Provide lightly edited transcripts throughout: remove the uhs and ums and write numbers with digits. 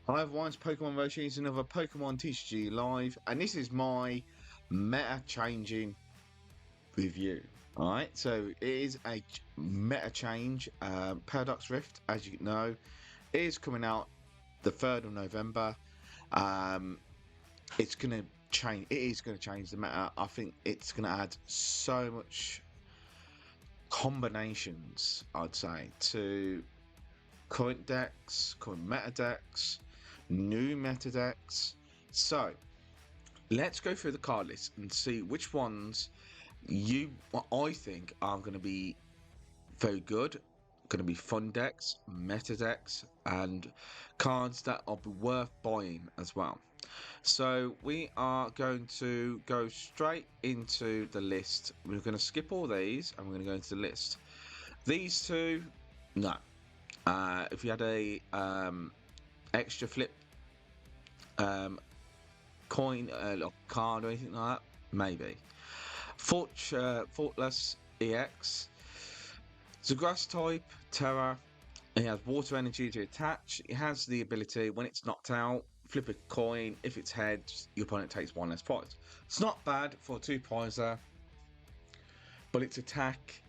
Hi everyone, it's Pokemon Roshi. It's another Pokemon TCG live, and this is my meta changing review. Alright, so it is a meta change. Paradox Rift, as you know, is coming out the 3rd of November. Um, it's going to change, it is going to change the meta. I think it's going to add so much combinations, I'd say, to current decks, current meta decks, new meta decks. So let's go through the card list and see which ones I think are going to be very good, going to be fun decks, meta decks, and cards that will be worth buying as well. So we are going to go straight into the list. We're going to skip all these and we're going to go into the list. These two, no. If you had a extra flip um, coin or card or anything like that, maybe. Faultless EX. It's a grass type, Terra. It has water energy to attach. It has the ability, when it's knocked out, flip a coin. If it's heads, your opponent takes one less prize. It's not bad for a 2-prizer, but its attack,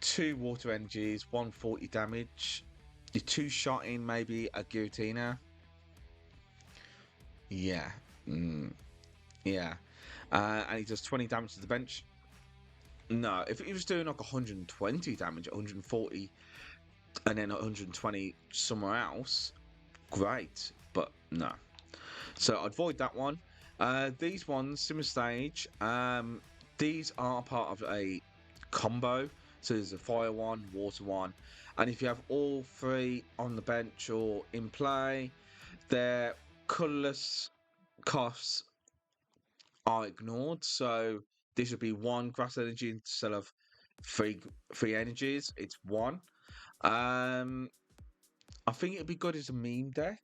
2 water energies, 140 damage. Your 2-shot in, maybe a Guillotina. Yeah. Yeah. And he does 20 damage to the bench. No, if he was doing like 120 damage, 140, and then 120 somewhere else, great. But no. So I'd avoid that one. These ones, similar stage. These are part of a combo. So there's a fire one, water one, and if you have all 3 on the bench or in play, their colourless costs are ignored. So this would be 1 grass energy instead of three energies. It's 1. I think it'd be good as a meme deck,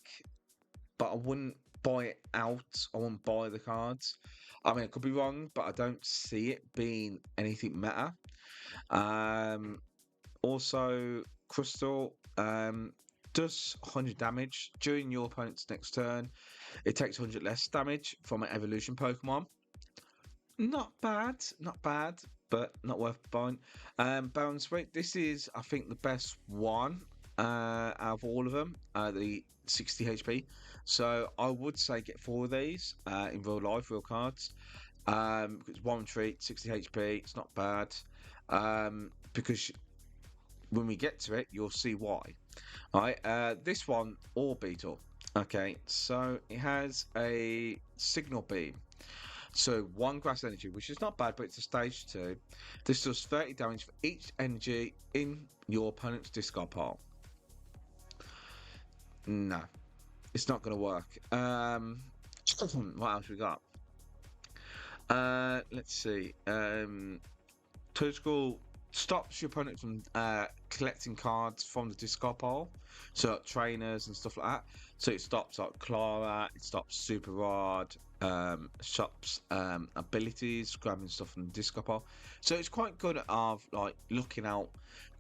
but I wouldn't buy it out. I wouldn't buy the cards. I mean, I could be wrong, but I don't see it being anything meta. Um, Also, Crystal does 100 damage during your opponent's next turn. It takes 100 less damage from an evolution Pokemon. Not bad, not bad, but not worth buying. Bounce rate. This is, I think, the best one out of all of them. The 60 HP. So I would say get 4 of these in real life, real cards. It's one treat, 60 HP. It's not bad. Because when we get to it, you'll see why. All right. This one, Orbital. Okay, so it has a signal beam. So 1 grass energy, which is not bad, but it's a stage 2. This does 30 damage for each energy in your opponent's discard pile. No, it's not going to work. What else we got? Let's see. Total stops your opponent from collecting cards from the discard pile, so like trainers and stuff like that. So it stops like Clara, it stops Super Rod, stops abilities, grabbing stuff from the discard pile. So it's quite good of like looking out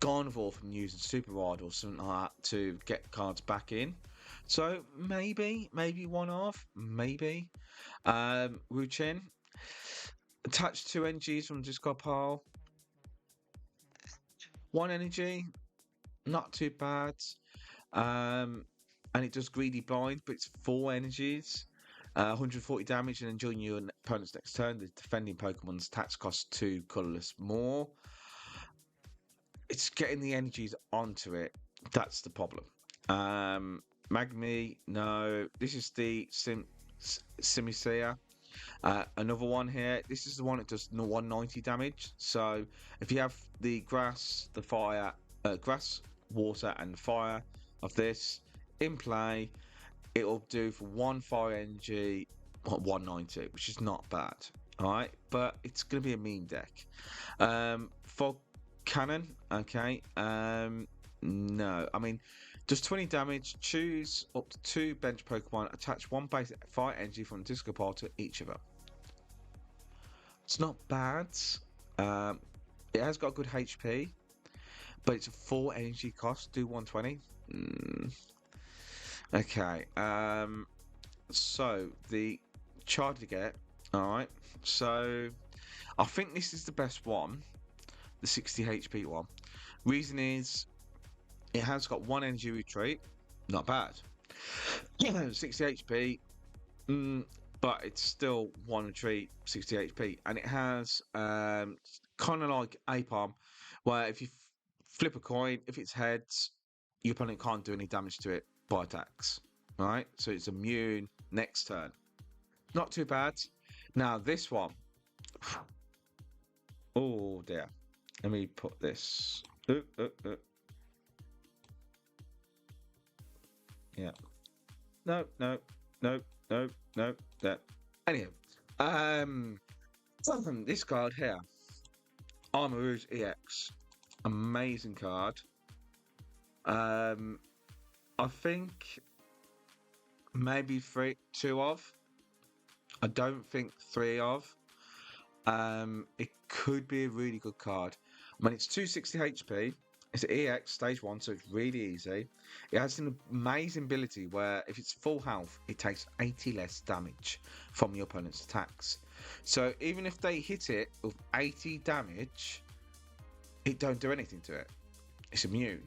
Gardevoir from using Super Rod or something like that to get cards back in. So maybe one off, maybe. Ruchin, attach 2 NGs from the discard pile. 1 energy, not too bad. And it does greedy blind, but it's 4 energies, 140 damage, and then during your opponent's next turn, the defending Pokemon's attacks cost 2 colorless more. It's getting the energies onto it. That's the problem. Magmi, no. This is the Simisea. Another one here. This is the one that does 190 damage. So if you have the grass, the fire, grass, water, and fire of this in play, it will do for 1 fire energy 190, which is not bad. All right, but it's going to be a meme deck. Fog cannon, okay. No, I mean, does 20 damage. Choose up to 2 bench Pokemon. Attach 1 basic fire energy from the discard pile to each of them. It's not bad. It has got good HP, but it's a 4 energy cost. Do 120. Okay. So the charge to get. All right. So I think this is the best one, the 60 HP one. Reason is it has got one energy retreat, not bad. 60 HP, mm, but it's still one retreat, 60 HP, and it has kind of like Ape Arm, where if you flip a coin, if it's heads, your opponent can't do any damage to it by attacks. Right, so it's immune next turn. Not too bad. Now this one, oh dear. Let me put this. Yeah. No, no, no, no, no, no. Anyhow, um, this card here, Armor Rouge EX, amazing card. I think maybe two of. I don't think three of. It could be a really good card. I mean, it's 260 HP. It's an EX stage 1, so it's really easy. It has an amazing ability where if it's full health, it takes 80 less damage from your opponent's attacks. So even if they hit it with 80 damage, it don't do anything to it. It's immune.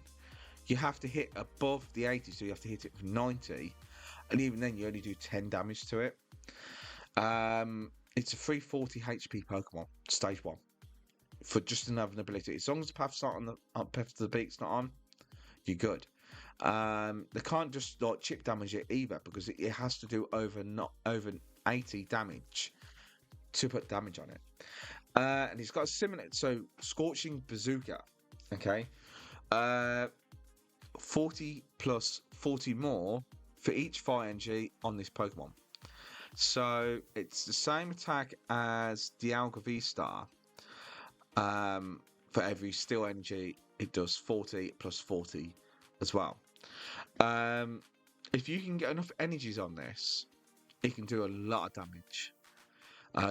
You have to hit above the 80, so you have to hit it with 90, and even then you only do 10 damage to it. It's a 340 HP Pokemon, stage 1. For just another ability. As long as the path's not on the path to the beak's not on, you're good. They can't just like chip damage it either because it has to do over 80 damage to put damage on it. And it's got a similar, so Scorching Bazooka, okay, 40 plus 40 more for each fire energy on this Pokemon. So it's the same attack as Dialga V-Star. For every steel energy, it does 40 plus 40 as well. If you can get enough energies on this, it can do a lot of damage.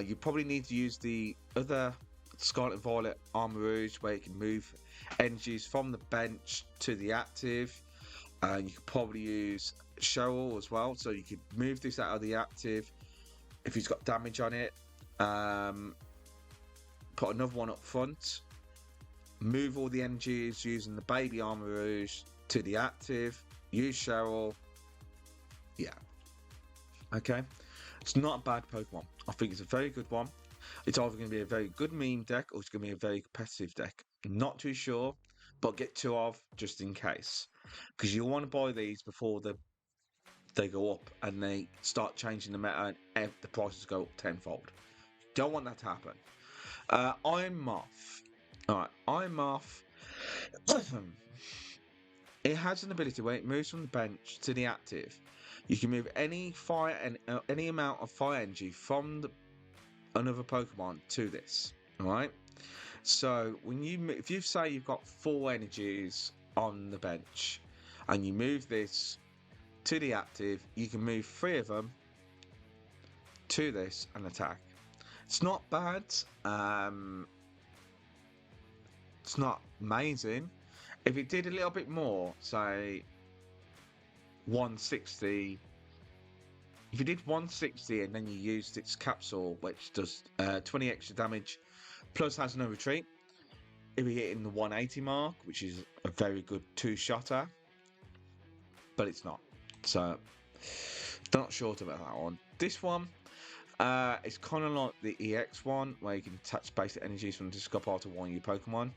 You probably need to use the other Scarlet and Violet Armor Rouge, where you can move energies from the bench to the active. You could probably use Cheryl as well, so you could move this out of the active if he's got damage on it. Put another one up front, move all the energies using the baby Armor Rouge to the active, use Cheryl. Yeah. Okay. It's not a bad Pokemon. I think it's a very good one. It's either going to be a very good meme deck or it's going to be a very competitive deck. Not too sure, but get two of just in case. Because you'll want to buy these before they go up and they start changing the meta and the prices go up tenfold. Don't want that to happen. Iron Moth. Alright, Iron Moth. It has an ability where it moves from the bench to the active. You can move any fire and any amount of fire energy from another Pokemon to this. Alright? So when if you say you've got 4 energies on the bench and you move this to the active, you can move 3 of them to this and attack. It's not bad. It's not amazing. If it did a little bit more, say 160. If you did 160 and then you used its capsule, which does 20 extra damage, plus has no retreat, it'd be hitting the 180 mark, which is a very good 2-shotter. But it's not. So, not sure about that one. This one, it's kind of like the EX one, where you can attach basic energies from the discard to one of your Pokemon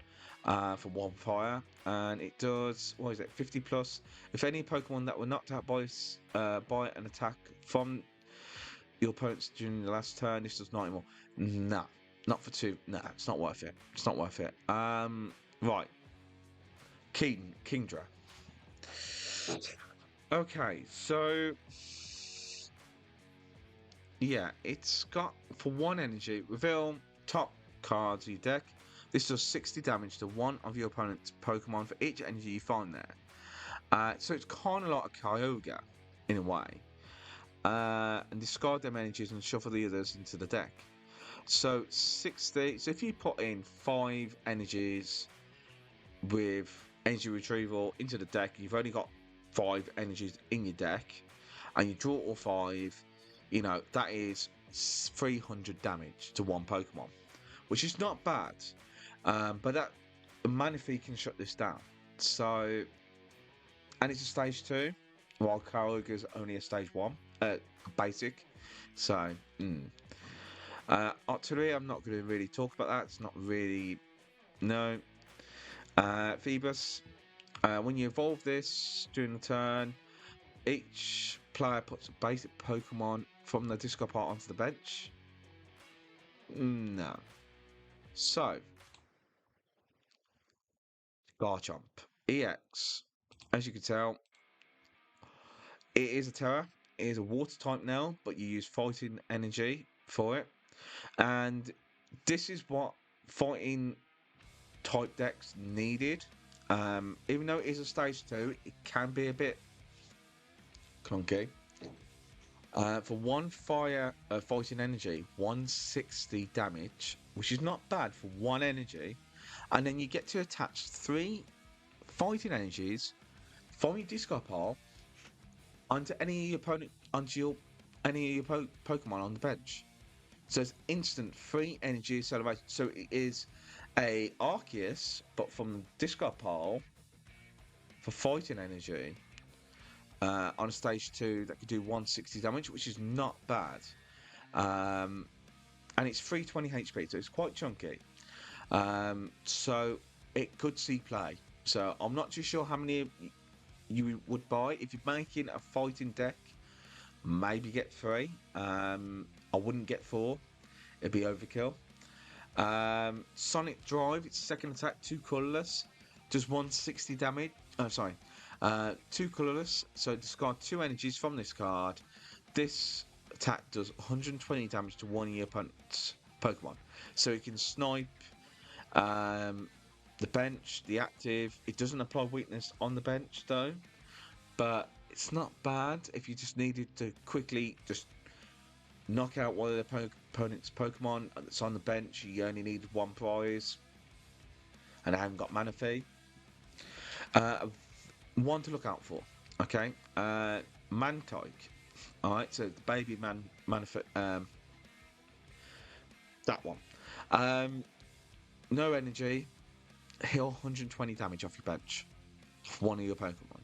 for 1 fire. And it does, what is it, 50 plus. If any Pokemon that were knocked out by an attack from your opponents during the last turn, this does 90 more. Nah, not for 2. Nah, it's not worth it. It's not worth it. Right. Kingdra. Okay, so yeah, it's got for 1 energy, reveal top cards of your deck. This does 60 damage to one of your opponent's Pokemon for each energy you find there. So it's kind of like a Kyogre in a way. And discard them energies and shuffle the others into the deck. So 60. So if you put in 5 energies with energy retrieval into the deck, you've only got 5 energies in your deck, and you draw all 5, that is 300 damage to one Pokemon, which is not bad. But that Manaphy can shut this down. So, and it's a stage 2, while Kyogre's only a stage 1, basic. So, Artillery, I'm not going to really talk about that. It's not really, no. Phoebus, when you evolve this during the turn, each player puts a basic Pokemon from the discard pile onto the bench. No. So, Garchomp. EX. As you can tell, it is a Terra. It is a water type now, but you use fighting energy for it. And this is what fighting type decks needed. Even though it is a stage 2, it can be a bit clunky. For one fire fighting energy, 160 damage, which is not bad for one energy. And then you get to attach 3 fighting energies from your discard pile onto any of your opponent, any of your Pokemon on the bench. So it's instant 3 energy acceleration. So it is a Arceus, but from the discard pile for fighting energy on a stage 2 that could do 160 damage, which is not bad. And it's 320 HP, so it's quite chunky. So it could see play. So I'm not too sure how many you would buy. If you're making a fighting deck, maybe get 3. I wouldn't get 4. It'd be overkill. Sonic Drive, it's second attack, 2 colourless, does 160 damage. Oh, sorry. 2 colourless, so discard 2 energies from this card. This attack does 120 damage to one of your opponent's Pokemon. So you can snipe the bench, the active. It doesn't apply weakness on the bench though, but it's not bad if you just needed to quickly just knock out one of the opponent's Pokemon that's on the bench. You only need 1 prize, and I haven't got Manaphy. One to look out for, okay? Mantike. Alright, so the baby Manaphy, that one. No energy, heal 120 damage off your bench for one of your Pokemon.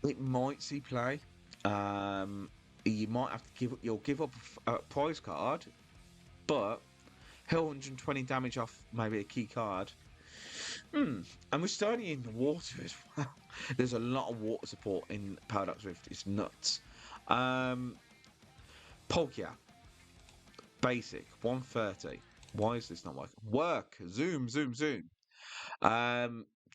It might see play. You might have to give up a prize card, but heal 120 damage off maybe a key card. And we're starting in the water as well. There's a lot of water support in Paradox Rift. It's nuts. Palkia. Basic. 130. Why is this not working? Zoom.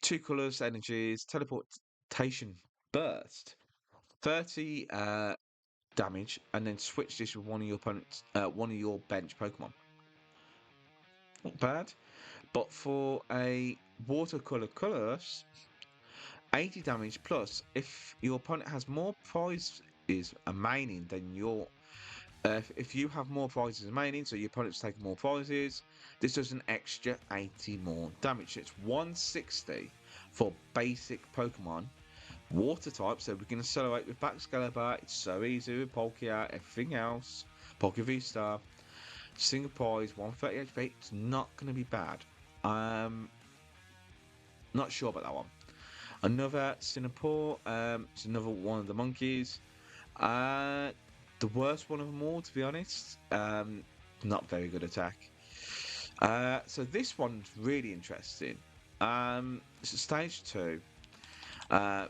2 colours, energies, teleportation burst. 30 damage, and then switch this with one of your opponents, one of your bench Pokemon. Not bad. But for a watercolor colorless, 80 damage plus if your opponent has more prizes remaining than your if you have more prizes remaining, so your opponent's taking more prizes, this does an extra 80 more damage. It's 160 for basic Pokemon water type, so we can accelerate with Baxcalibur. It's so easy with Palkia, everything else. Palkia V-Star, single prize, 130 HP. It's not going to be bad. Not sure about that one. Another Sinapore, it's another one of the monkeys. The worst one of them all, to be honest. Not very good attack. So this one's really interesting. It's a stage 2. The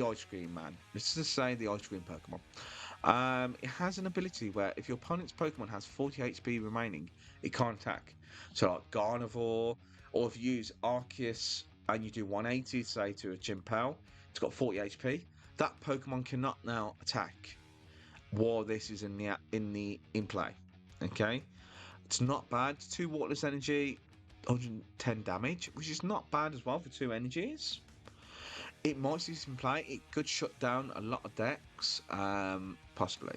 Ice Cream Man. Let's just say the Ice Cream Pokemon. It has an ability where if your opponent's Pokemon has 40 HP remaining, it can't attack. So like Gardevoir, or if you use Arceus and you do 180, say to a Chimpel, it's got 40 HP. That Pokemon cannot now attack while this is in play. Okay, it's not bad. 2 waterless energy, 110 damage, which is not bad as well for 2 energies. It might see some play. It could shut down a lot of decks, possibly.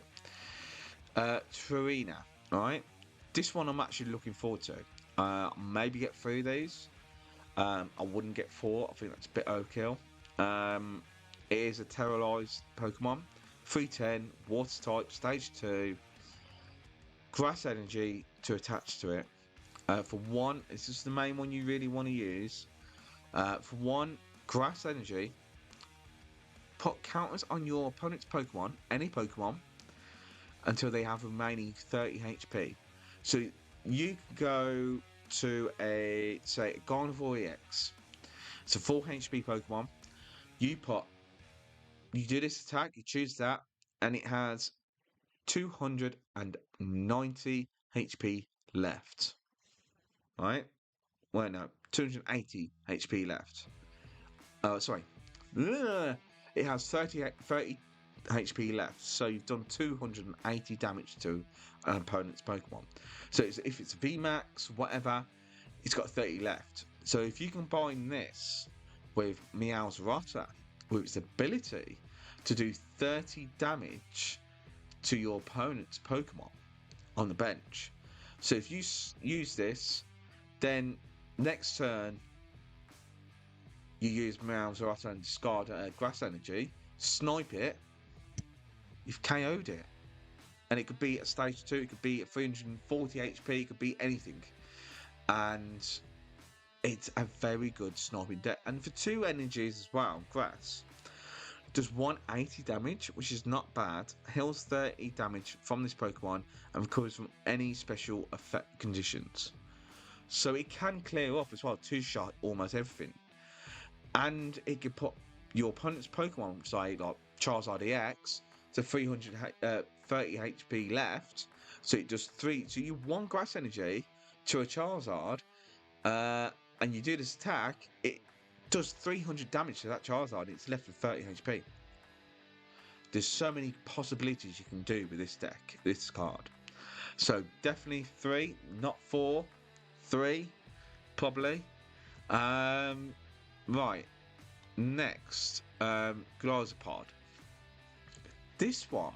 Trina, all right. This one I'm actually looking forward to. Maybe get through these. I wouldn't get 4. I think that's a bit overkill. It is a terrorized Pokemon. 310, water type, stage 2, grass energy to attach to it. For 1, this is the main one you really want to use. For 1, grass energy, put counters on your opponent's Pokemon, any Pokemon, until they have remaining 30 HP. So you can go to a, say, a Gardevoir EX. It's a full HP Pokemon. You do this attack, you choose that, and it has 290 HP left. Right? Well, no, 280 HP left. Sorry. It has 30 HP left, so you've done 280 damage to an opponent's Pokemon. So if it's VMAX, whatever, it's got 30 left. So if you combine this with Meow's Rotter, with its ability to do 30 damage to your opponent's Pokemon on the bench. So if you use this, then next turn you use Meow's Rotter and discard Grass Energy, snipe it, you've KO'd it. And it could be at stage 2, it could be at 340 HP, it could be anything. And it's a very good sniping deck. And for 2 energies as well, Grass does 180 damage, which is not bad, heals 30 damage from this Pokemon, and recovers from any special effect conditions. So it can clear up as well, 2-shot almost everything. And it can put your opponent's Pokemon, say like Charizard EX, to 330 HP left. So it does 3. So you 1 Grass Energy to a Charizard, and you do this attack, it does 300 damage to that Charizard. It's left with 30 HP. There's so many possibilities you can do with this deck, this card. So definitely 3, not 4. 3, probably. Right. Next, Glazopod. This one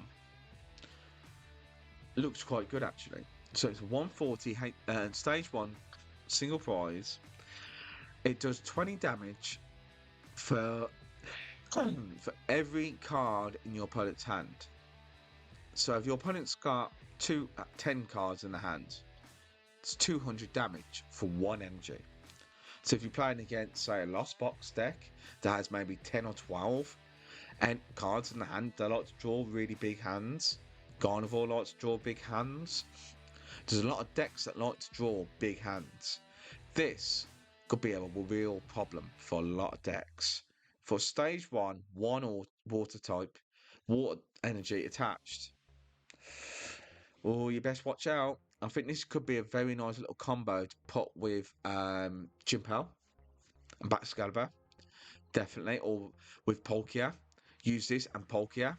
looks quite good actually. So it's 140 stage 1 single prize. It does 20 damage for every card in your opponent's hand. So if your opponent's got 10 cards in the hand, it's 200 damage for 1 energy. So if you're playing against, say, a Lost Box deck that has maybe 10 or 12 and cards in the hand, they like to draw really big hands. Gardevoir likes to draw big hands. There's a lot of decks that like to draw big hands. This could be a real problem for a lot of decks. For stage 1 or water type, water energy attached. Oh, you best watch out. I think this could be a very nice little combo to put with Chimpel and Baxcalibur. Definitely. Or with Palkia. Use this and Palkia.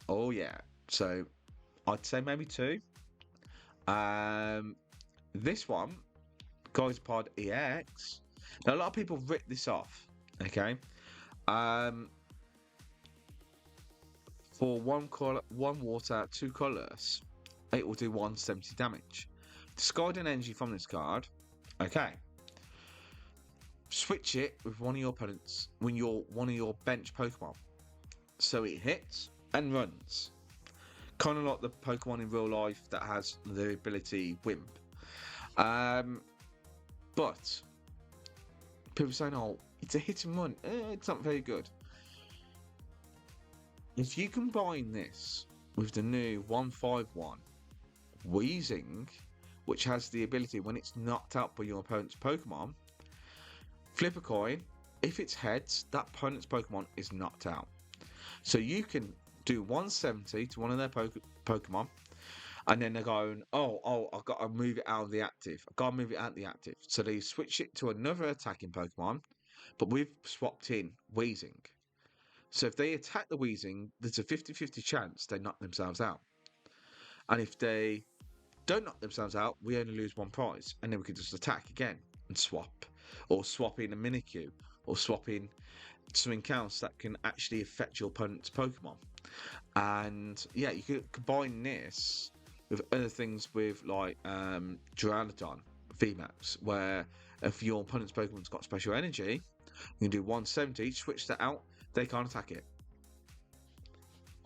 Oh, yeah. So, I'd say maybe 2. This one, Glazopod EX. Now, a lot of people rip this off. Okay. For 1 water, 2 colours, it will do 170 damage. Discard an energy from this card. Okay. Switch it with one of your opponents when you're one of your bench Pokemon. So it hits and runs. Kind of like the Pokemon in real life that has the ability Wimp. But people saying, oh, it's a hit and run. It's not very good. If you combine this with the new 151 Weezing, which has the ability when it's knocked out by your opponent's Pokemon, flip a coin. If it's heads, that opponent's Pokemon is knocked out. So you can do 170 to one of their Pokemon, and then they're going, oh, I've got to move it out of the active. I've got to move it out of the active. So they switch it to another attacking Pokemon, but we've swapped in Weezing. So if they attack the Weezing, there's a 50-50 chance they knock themselves out. And if they don't knock themselves out, we only lose 1 prize. And then we can just attack again and swap. Or swap in a Mimikyu. Or swap in something else that can actually affect your opponent's Pokemon. And yeah, you could combine this with other things with like Duraludon VMAX, where If your opponent's Pokemon's got special energy, you can do 170, switch that out, they can't attack it.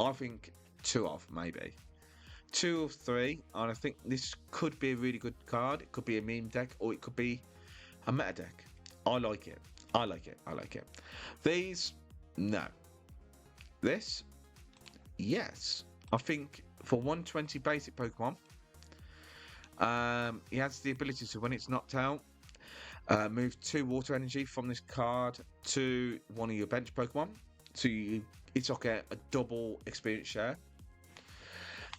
I think 2 of, maybe. 2 or 3, and I think this could be a really good card. It could be a meme deck, or it could be a meta deck. I like it. I like it. I like it. These, no. This, yes. I think for 120 basic Pokemon, he has the ability to, when it's knocked out, move 2 water energy from this card to one of your bench Pokemon. So it's like a double experience share.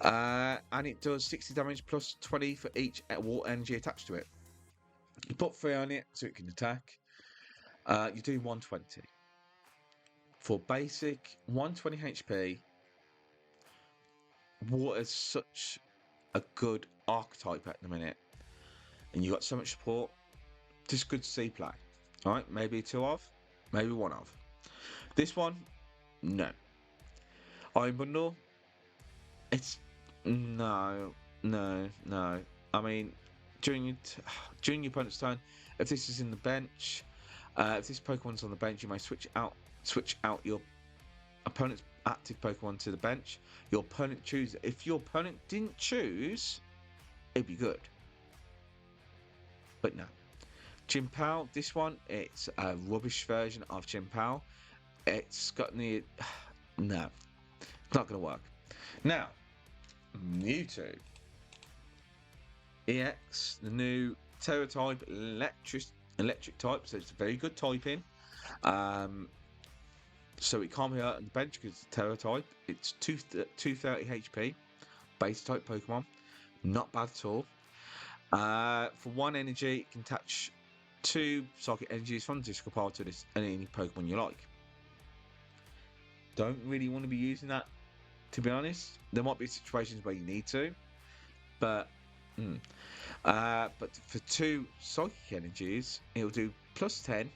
And it does 60 damage plus 20 for each water energy attached to it. You put 3 on it so it can attack. You're doing 120. For basic, 120 HP. Water's such a good archetype at the minute. And you got so much support. Just good to see play. Alright, maybe 2 of, maybe 1 of. This one, no. Iron Bundle, it's no. I mean, during your opponent's turn, if this is in the bench, if this Pokemon's on the bench, you may switch out your opponent's active Pokemon to the bench. Your opponent chooses. If your opponent didn't choose, it'd be good. But no. Chien-Pao, this one, it's a rubbish version of Chien-Pao. It's got the... No. It's not going to work. Now, Mewtwo. EX, the new Terra type, electric type, so it's a very good typing. So it can't be hurt on the bench because it's Terra type. It's 230 HP, base type Pokemon. Not bad at all. For 1 energy, it can attach 2 psychic energies from the discard pile to this any Pokemon you like. Don't really want to be using that, to be honest. There might be situations where you need to, but for 2 psychic energies, it'll do plus 10,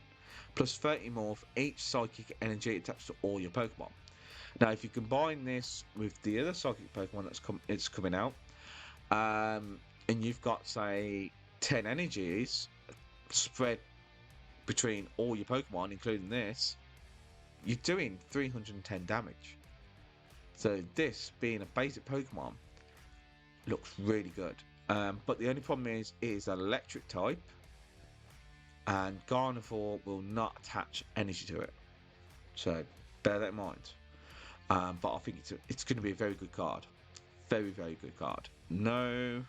plus 30 more for each psychic energy attached to all your Pokemon. Now, if you combine this with the other psychic Pokemon that's coming out, and you've got, say, 10 energies spread between all your Pokemon, including this, you're doing 310 damage. So this, being a basic Pokemon, looks really good. But the only problem is, it is an electric type, and Gardevoir will not attach energy to it. So bear that in mind. But I think it's going to be a very good card. Very, very good card. No.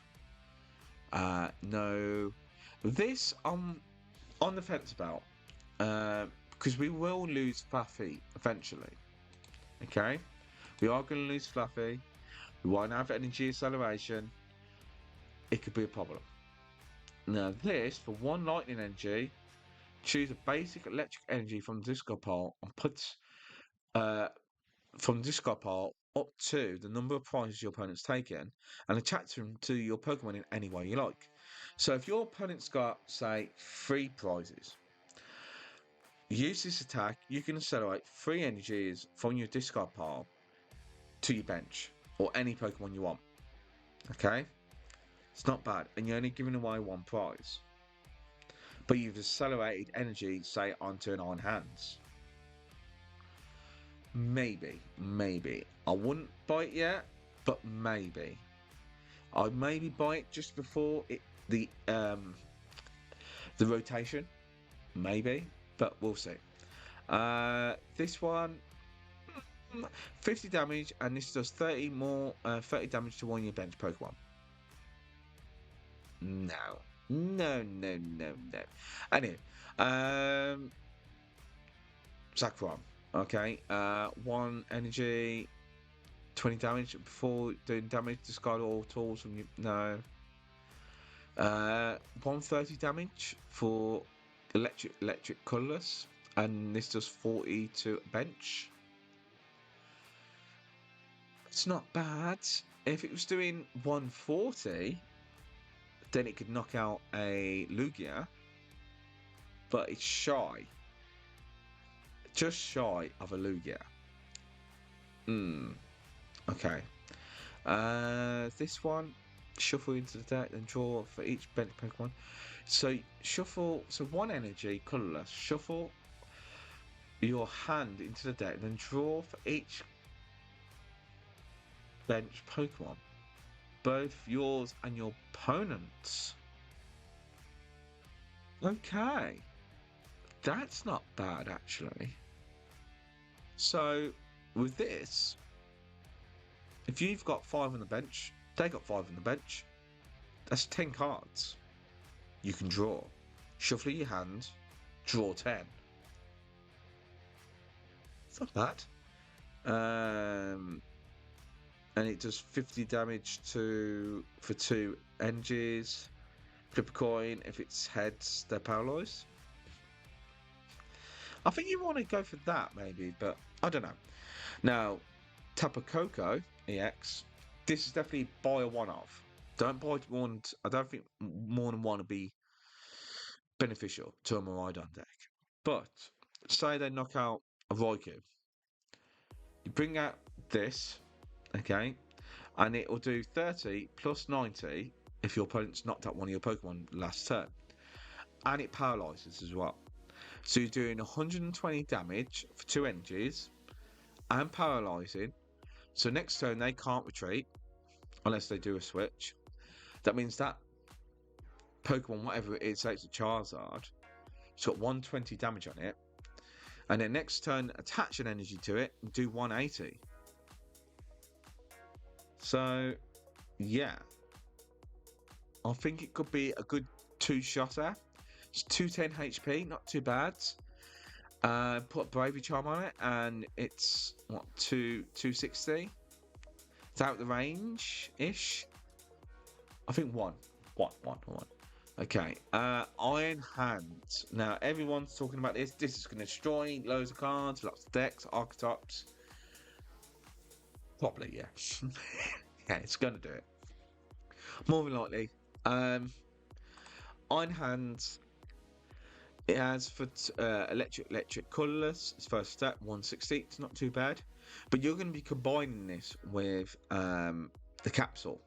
This I'm on the fence about. Because we will lose Fluffy eventually. Okay? We are going to lose Fluffy. We won't have energy acceleration. It could be a problem. Now this, for 1 lightning energy, choose a basic electric energy from the discard pile and put from the discard pile up to the number of prizes your opponent's taken and attach them to your Pokemon in any way you like. So if your opponent's got, say, 3 prizes, use this attack, you can accelerate 3 energies from your discard pile to your bench or any Pokemon you want. Okay? It's not bad, and you're only giving away 1 prize. But you've accelerated energy, say, onto an Iron Hands. Maybe. I wouldn't buy it yet, but maybe. I'd maybe buy it just before the rotation. Maybe, but we'll see. This one, 50 damage, and this does 30 damage to 1 of your bench Pokemon. No. Anyway, Sakurai. Okay, 1 energy, 20 damage before doing damage. Discard all tools from you. No. 130 damage for electric colorless, and this does 40 to bench. It's not bad. If it was doing 140, then it could knock out a Lugia, but it's shy. Just shy of a Lugia. Okay. This one, Shuffle into the deck, then draw for each bench Pokemon. So shuffle, so one energy, colourless. Shuffle your hand into the deck, then draw for each bench Pokemon, both yours and your opponent's. Okay, that's not bad actually. So with this, if you've got 5 on the bench, they got 5 on the bench. That's 10 cards you can draw. Shuffle your hand, draw 10. It's not bad. And it does 50 damage for 2 energies. Flip a coin. If it's heads, they're paralyzed. I think you want to go for that maybe, but I don't know. Now, Tapu Koko EX. This is definitely buy a one-off. Don't buy one. I don't think more than one would be beneficial to a Miraidon deck. But say they knock out a Raikou, you bring out this, okay, and it will do 30 plus 90 if your opponent's knocked out one of your Pokemon last turn, and it paralyzes as well. So you're doing 120 damage for 2 energies and paralyzing. So next turn they can't retreat unless they do a switch. That means that Pokemon, whatever it is, say it's a Charizard, it's got 120 damage on it, and then next turn attach an energy to it and do 180. So yeah, I think it could be a good 2-shotter. It's 210 HP, not too bad. Put a Bravery Charm on it, and it's what, 260. It's out the range ish. I think one. Okay. Iron Hand. Now everyone's talking about this. This is going to destroy loads of cards, lots of decks, archetypes. Probably, yeah. Yeah, it's going to do it. More than likely. Iron Hand. It has for electric, colourless. It's first step, 160. It's not too bad. But you're going to be combining this with the capsule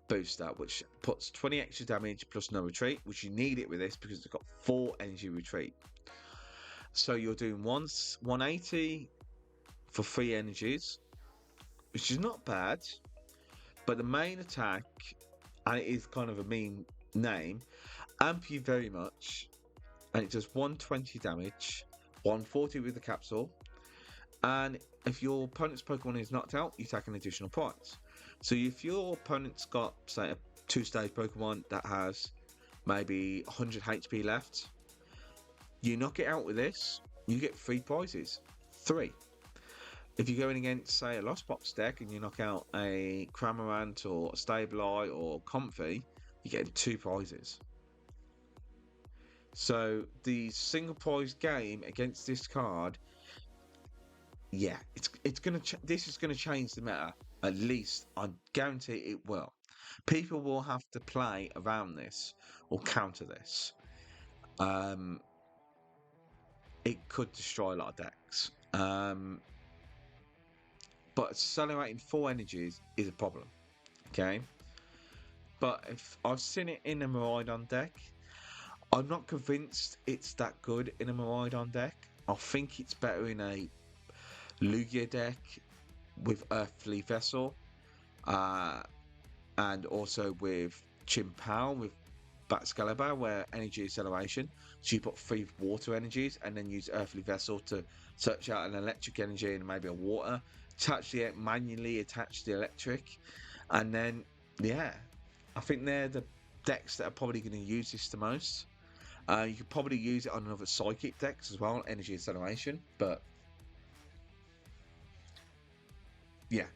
booster, which puts 20 extra damage plus no retreat, which you need it with this because it's got 4 energy retreat. So you're doing 180 for 3 energies, which is not bad. But the main attack, and it is kind of a mean name, amp you very much. And it does 120 damage, 140 with the capsule, and if your opponent's Pokemon is knocked out, you take an additional prize. So if your opponent's got, say, a 2-stage Pokemon that has maybe 100 HP left, you knock it out with this, you get 3 prizes. 3. If you're going against, say, a Lost Box deck and you knock out a Cramorant or a Sableye or Comfey, you get 2 prizes. So the single prize game against this card, yeah, it's gonna this is gonna change the meta. At least I guarantee it will. People will have to play around this or counter this. It could destroy a lot of decks. But accelerating 4 energies is a problem. Okay, but if I've seen it in a Miraidon deck, I'm not convinced it's that good in a Miraidon deck. I think it's better in a Lugia deck with Earthly Vessel, and also with Chimpao with Baxcalibur, where energy acceleration. So you put 3 water energies and then use Earthly Vessel to search out an electric energy and maybe a water. Manually attach the electric, and then yeah, I think they're the decks that are probably going to use this the most. You could probably use it on another Psychic decks as well, energy acceleration, but yeah,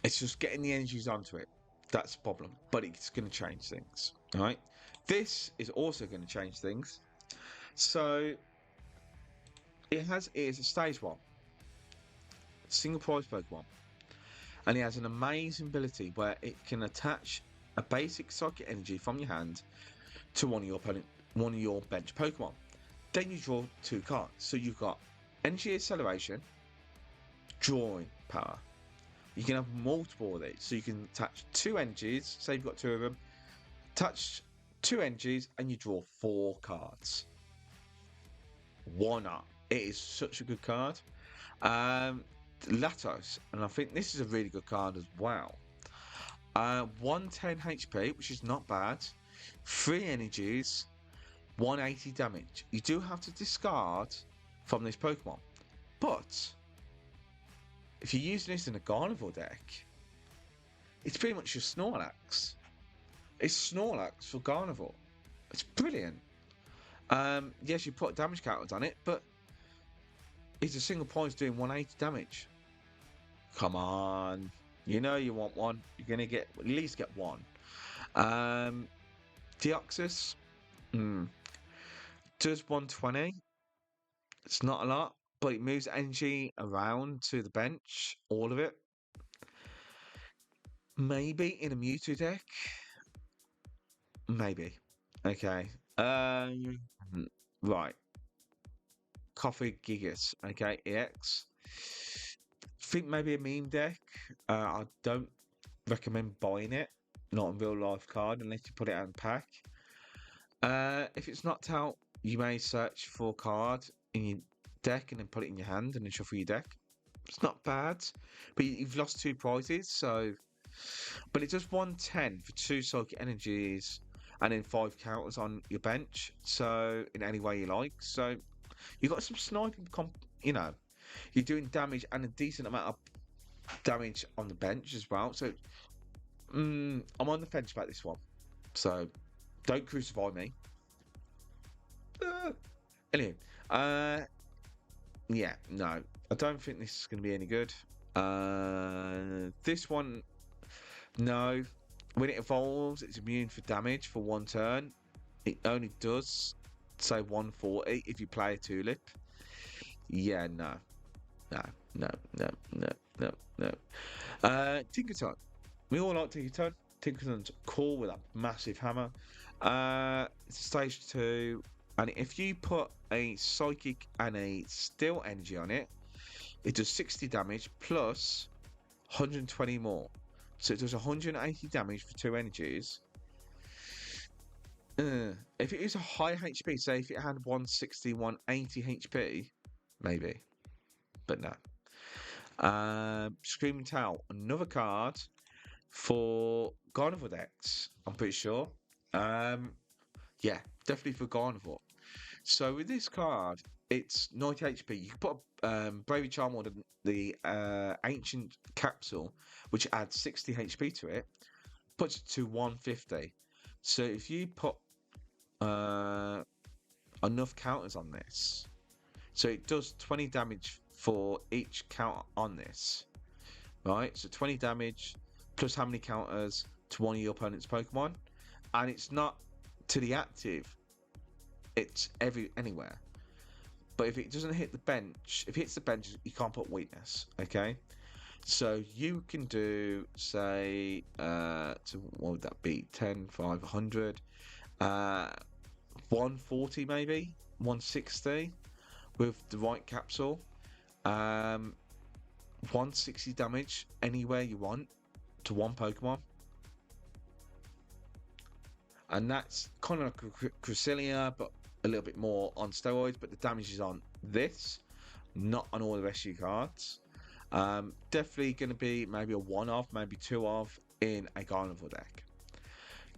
it's just getting the energies onto it. That's the problem, but it's going to change things. All right, this is also going to change things. So it is a stage 1 single prize Pokemon, and it has an amazing ability where it can attach a basic Psychic energy from your hand to one of your bench Pokemon. Then you draw 2 cards. So you've got energy acceleration, drawing power, you can have multiple of these. So you can attach 2 energies, say you've got 2 of them, touch 2 energies, and you draw 4 cards. Why not? It is such a good card. Latos, and I think this is a really good card as well. 110 HP, which is not bad. 3 energies, 180 damage. You do have to discard from this Pokemon, but if you're using this in a Carnivore deck, it's pretty much your Snorlax. It's Snorlax for Carnivore. It's brilliant. Yes, you put damage counters on it, but it's a single points doing 180 damage. Come on. You know you want one. You're going to get at least get one. Deoxys does 120. It's not a lot, but it moves energy around to the bench, all of it. Maybe in a Mewtwo deck. Maybe. Okay. Right. Coffee Gigas. Okay. EX. Think maybe a meme deck. I don't recommend buying it. Not a real life card unless you put it out in pack. If it's knocked out, you may search for a card in your deck and then put it in your hand and then shuffle your deck. It's not bad, but you've lost 2 prizes, so. But it does 110 for 2 psychic energies and then 5 counters on your bench. So in any way you like. So you've got some sniping. You're doing damage and a decent amount of damage on the bench as well. So I'm on the fence about this one. So don't crucify me. Anyway, yeah, no, I don't think this is going to be any good. This one, no. When it evolves, it's immune for damage for 1 turn. It only does, say, 140 if you play a Tulip. Yeah, no. Tinkerton. We all like Tinkerton. Tinkerton's cool with that massive hammer. It's stage 2. And if you put a Psychic and a Steel energy on it, it does 60 damage plus 120 more. So it does 180 damage for 2 energies. If it is a high HP, say if it had 160, 180 HP, maybe. But no. Screaming Towel, another card for Carnivore decks, I'm pretty sure. Yeah, definitely for Carnivore. So with this card, it's 90 HP. You can put a Bravery Charm or the Ancient Capsule, which adds 60 HP to it, puts it to 150. So if you put enough counters on this, so it does 20 damage for each counter on this, right? So 20 damage plus how many counters to one of your opponent's Pokemon, and it's not to the active. It's anywhere. But if it doesn't hit the bench, if it hits the bench, you can't put weakness. Okay, so you can do say, so what would that be? 10, 5, 100, 140 maybe, 160 with the right capsule. 160 damage anywhere you want to one Pokemon. And that's kind of like a Cresselia, but a little bit more on steroids. But the damage is on this, not on all the rest of your cards. Definitely going to be maybe a 1-off, maybe 2-off in a Carnivore deck.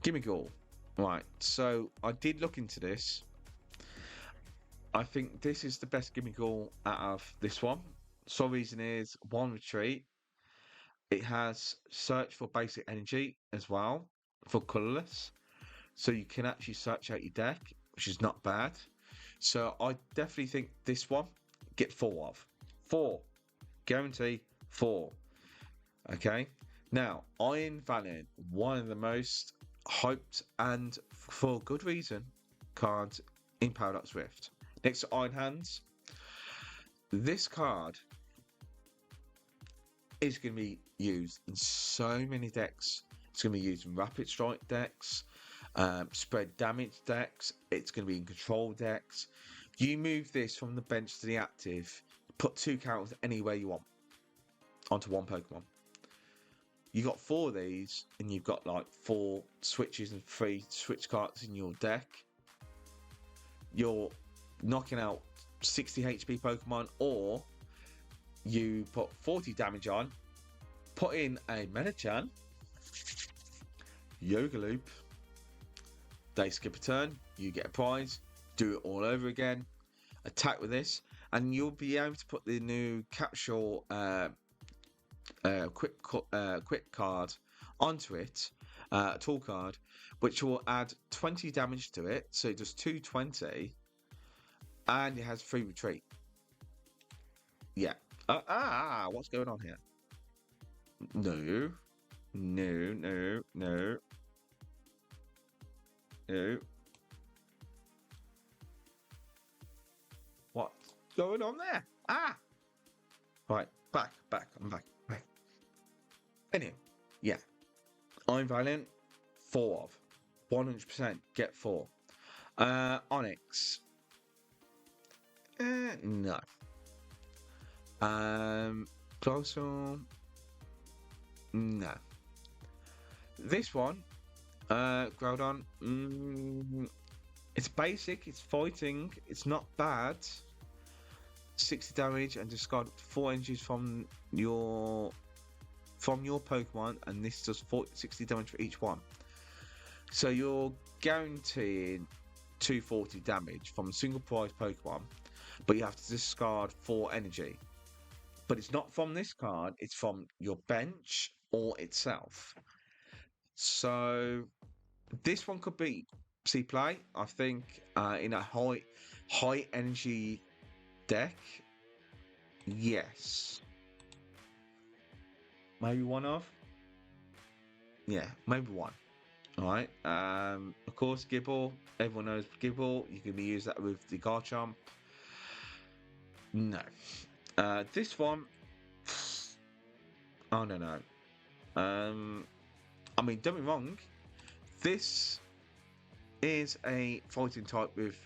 Gimmighoul. Right, so I did look into this. I think this is the best Gimmighoul out of this one. So reason is 1 retreat. It has search for basic energy as well for colorless. So you can actually search out your deck, which is not bad. So I definitely think this one, get 4 of. 4. Guarantee 4. Okay. Now, Iron Valiant, one of the most hyped and for good reason cards in Paradox Rift. Next to Iron Hands, this card is going to be used in so many decks. It's going to be used in Rapid Strike decks, spread damage decks. It's going to be in control decks. You move this from the bench to the active, put 2 counters anywhere you want onto one Pokemon. you got 4 of these, and you've got like 4 switches and 3 switch cards in your deck. You're knocking out 60 HP Pokemon, or you put 40 damage on, put in a Medicham, Yoga Loop, they skip a turn, you get a prize, do it all over again, attack with this, and you'll be able to put the new capsule quick card onto it, tool card, which will add 20 damage to it, so it does 220, and it has free retreat. Yeah. What's going on here? No. No, no, no. No. What's going on there? Right, back, I'm back. Right. Anyway, yeah. I'm Valiant, 4 of. 100% get 4. Onyx. No. Colossal. No. This one, Groudon. It's basic. It's fighting. It's not bad. 60 damage and discard 4 energies from your Pokemon, and this does 60 damage for each one. So you're guaranteeing 240 damage from a single prize Pokemon, but you have to discard 4 energy. But it's not from this card, it's from your bench or itself. So this one could be see play, I think, in a high energy deck. Yes. Maybe one of? Yeah, maybe one. Alright. Of course, Gible. Everyone knows Gible. You can use that with the Garchomp. No. This one, I don't know. I mean, don't be wrong. This is a fighting type with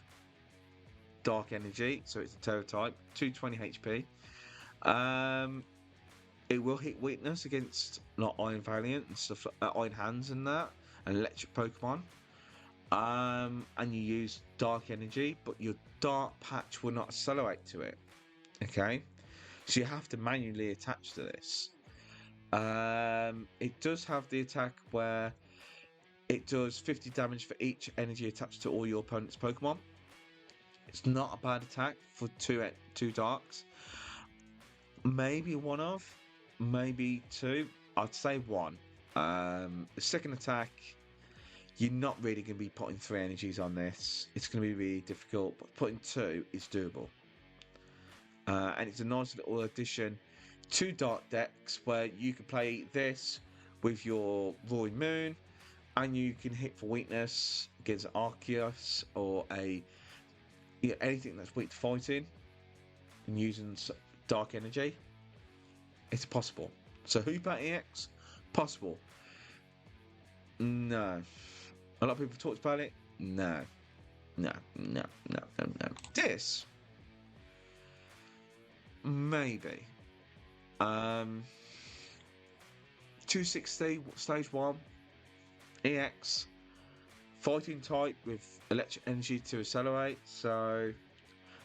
dark energy, so it's a Terra type, 220 HP. It will hit weakness against not Iron Valiant and stuff, Iron Hands and that, and electric Pokemon. And you use dark energy, but your dark patch will not accelerate to it. Okay. So you have to manually attach to this. It does have the attack where it does 50 damage for each energy attached to all your opponent's Pokemon. It's not a bad attack for two darks. Maybe one of, maybe 2. I'd say 1. The second attack, you're not really going to be putting 3 energies on this. It's going to be really difficult, but putting 2 is doable. And it's a nice little addition to dark decks where you can play this with your Roaring Moon, and you can hit for weakness against Arceus or anything that's weak to fighting, and using dark energy. It's possible. So Hoopa EX, possible. No. A lot of people talked about it. No. This. Maybe. 260 stage 1 EX, fighting type with electric energy to accelerate, so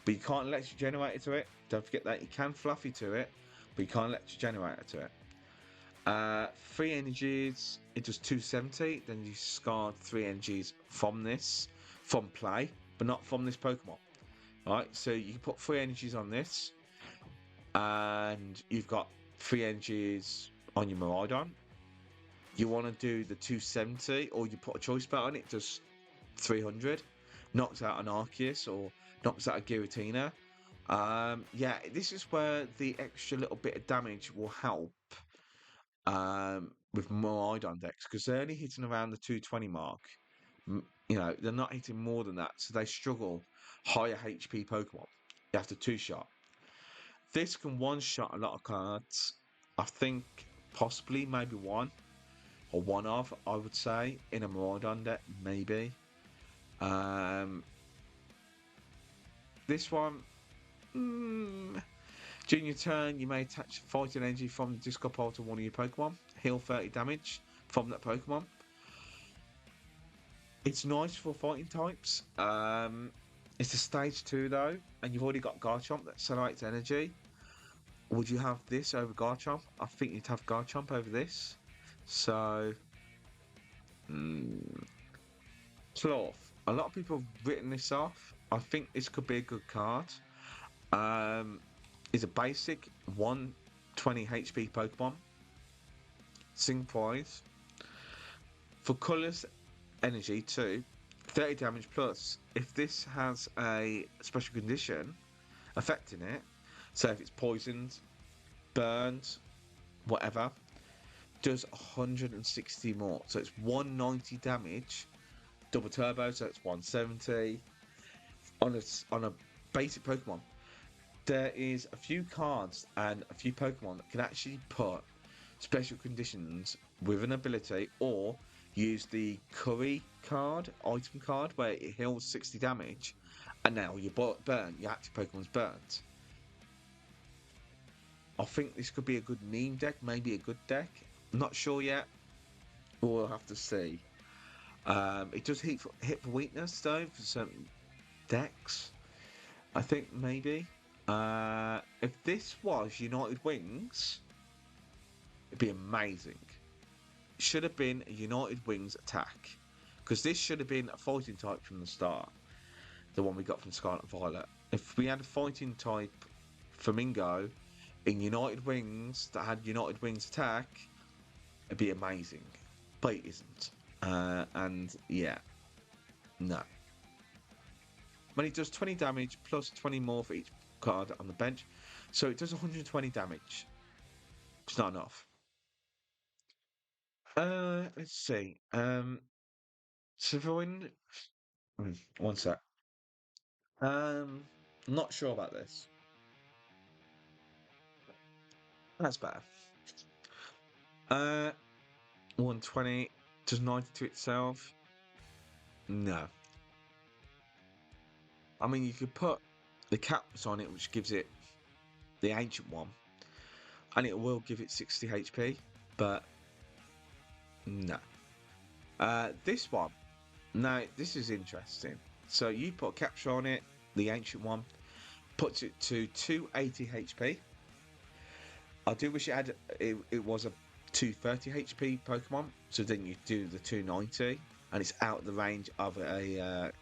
but you can't electric generator to it. Don't forget that. You can fluffy to it, but you can't electric generator to it. 3 energies, it does 270, then you discard 3 energies from play, but not from this Pokemon. Alright, so you can put 3 energies on this, and you've got 3 energies on your Miraidon. You want to do the 270, or you put a choice bet on it, does 300, knocks out an Arceus or knocks out a Giratina. Yeah, this is where the extra little bit of damage will help with Miraidon decks, because they're only hitting around the 220 mark. They're not hitting more than that, so they struggle higher HP Pokemon. You have to 2-shot. This can 1-shot a lot of cards. I think possibly maybe 1 or 1 of, I would say, in a Miraidon deck, maybe. This one, during your turn, you may attach fighting energy from the discard pile to one of your Pokemon. heal 30 damage from that Pokemon. It's nice for fighting types. It's a stage 2 though, and you've already got Garchomp that accelerates energy. Would you have this over Garchomp? I think you'd have Garchomp over this. So, mm, Sloth. A lot of people have written this off. I think this could be a good card. Is a basic 120 HP Pokemon. Sing prize. For colours energy too, 30 damage plus. If this has a special condition affecting it, so if it's poisoned, burned, whatever, does 160 more. So it's 190 damage, double turbo, so it's 170 on a basic Pokemon. There is a few cards and a few Pokemon that can actually put special conditions with an ability, or use the curry card, item card, where it heals 60 damage, and now you're burnt, your active Pokemon's burnt. I think this could be a good meme deck, maybe a good deck. I'm not sure yet. We'll have to see. It does hit for weakness though for certain decks. I think maybe. If this was United Wings, it'd be amazing. Should have been a United Wings attack, because this should have been a fighting type from the start. The one we got from Scarlet and Violet. If we had a fighting type Flamingo in United Wings that had United Wings attack, it'd be amazing. But it isn't. And yeah, no. When it does 20 damage plus 20 more for each card on the bench, so it does 120 damage. It's not enough. Let's see. Savoin. One sec. Not sure about this. That's better. 120 does 90 to itself. No. I mean, you could put the caps on it, which gives it the ancient one, and it will give it 60 HP, but no. This one. Now, this is interesting. So you put a capture on it, the ancient one, puts it to 280 HP. I do wish it was a 230 HP Pokemon, so then you do the 290, and it's out of the range of a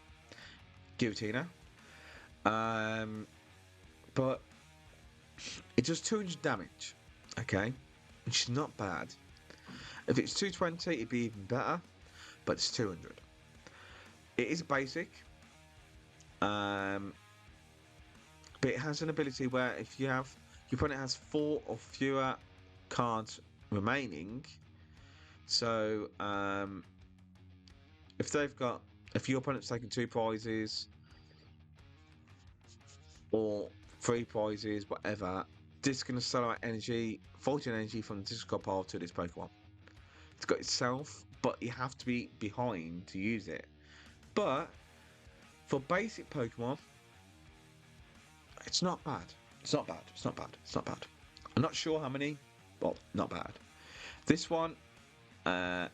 Giratina. But it does 200 damage, okay, which is not bad. If it's 220, it'd be even better, but it's 200. It is basic, but it has an ability where if your opponent has 4 or fewer cards remaining, so if your opponent's taken 2 prizes or 3 prizes, whatever, this is going to sell out energy, fighting energy from the discard pile to this Pokemon. It's got itself, but you have to be behind to use it. But for basic Pokemon, it's not bad. It's not bad. It's not bad. It's not bad. I'm not sure how many, but not bad. This one, it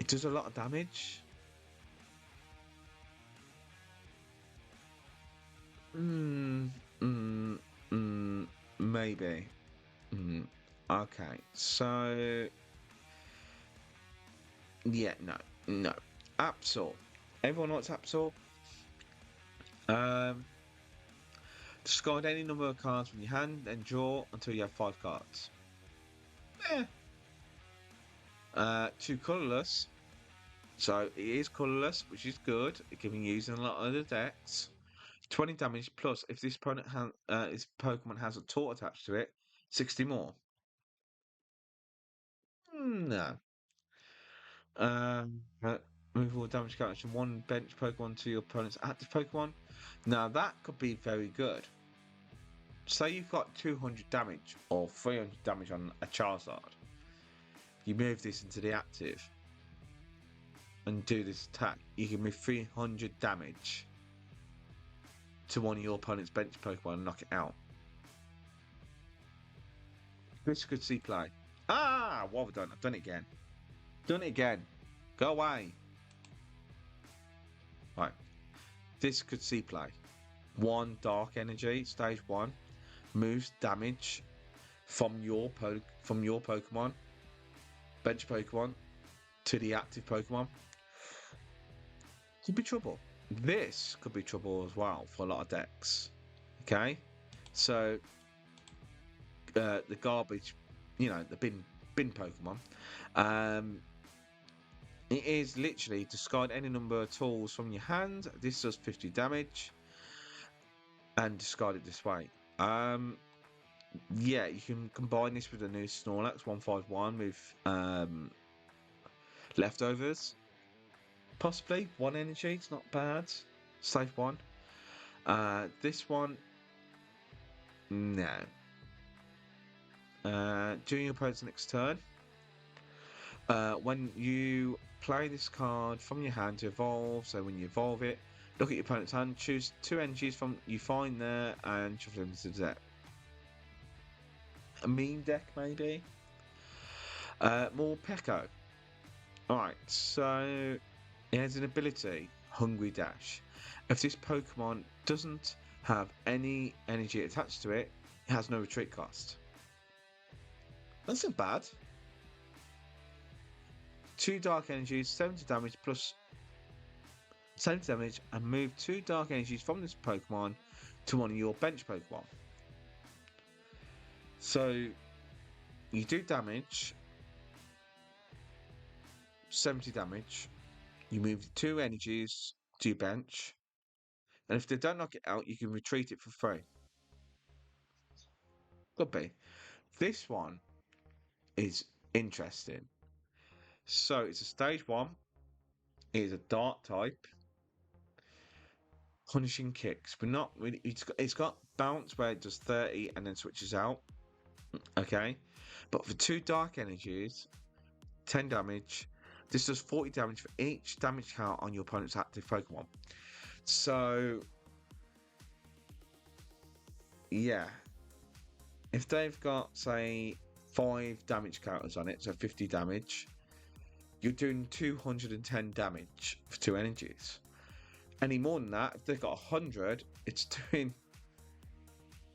does a lot of damage. Maybe. Okay, so yeah, no. Absol. Everyone wants Absol. Discard any number of cards from your hand and draw until you have 5 cards. 2 colourless. So it is colourless, which is good. It can be used in a lot of other decks. 20 damage plus if this opponent this Pokemon has a taunt attached to it, 60 more. No. Move all damage cards from one bench Pokemon to your opponent's active Pokemon. Now that could be very good. Say you've got 200 damage or 300 damage on a Charizard. You move this into the active and do this attack. You can move 300 damage to one of your opponent's bench Pokemon and knock it out. This could see play. Ah, what have I done? I've done it again. Done it again. Go away. Right. This could see play. 1 dark energy, stage 1, moves damage from your Pokemon, bench Pokemon, to the active Pokemon. Could be trouble. This could be trouble as well for a lot of decks. Okay, so the garbage, the bin Pokemon. It is literally discard any number of tools from your hand. This does 50 damage, and discard it this way. Yeah, you can combine this with the new Snorlax 151 with leftovers. Possibly 1 energy, it's not bad. Save 1. This one, no. During your opponent's next turn, when you play this card from your hand to evolve, so when you evolve it, look at your opponent's hand, choose 2 energies from you find there, and shuffle them into the deck. A meme deck, maybe? More Pekko. Alright, so it has an ability, Hungry Dash. If this Pokemon doesn't have any energy attached to it, it has no retreat cost. That's not bad. 2 dark energies, 70 damage plus 70 damage, and move 2 dark energies from this Pokemon to one of your bench Pokemon. So you do damage, 70 damage, you move 2 energies to your bench, and if they don't knock it out, you can retreat it for free. Could be. This one is interesting. So it's a stage 1. It is a dark type. Punishing kicks, but not really. It's got bounce where it does 30 and then switches out. Okay, but for 2 dark energies, 10 damage. This does 40 damage for each damage count on your opponent's active Pokemon. So yeah, if they've got, say, 5 damage counters on it, so 50 damage, you're doing 210 damage for 2 energies. Any more than that, if they've got 100, it's doing...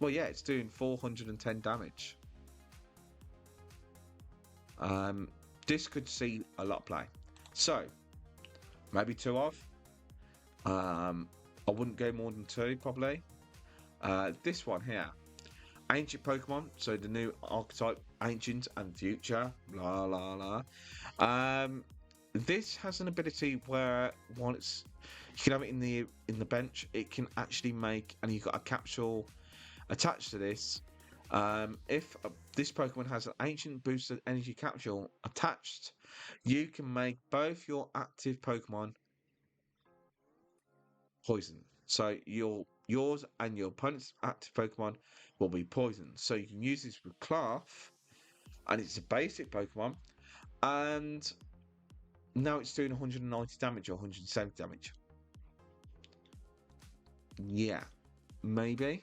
Well, yeah, it's doing 410 damage. This could see a lot of play. So, maybe 2 of. I wouldn't go more than 2, probably. This one here. Ancient Pokemon, so the new archetype, Ancient and Future, blah, blah, blah. This has an ability where once you can have it in the bench, it can actually make, and you've got a capsule attached to this. If this Pokemon has an Ancient boosted energy capsule attached, you can make both your active Pokemon poison. So yours and your opponent's active Pokemon will be poisoned. So you can use this with Cloth, and it's a basic Pokemon, and now it's doing 190 damage or 170 damage. Yeah, maybe.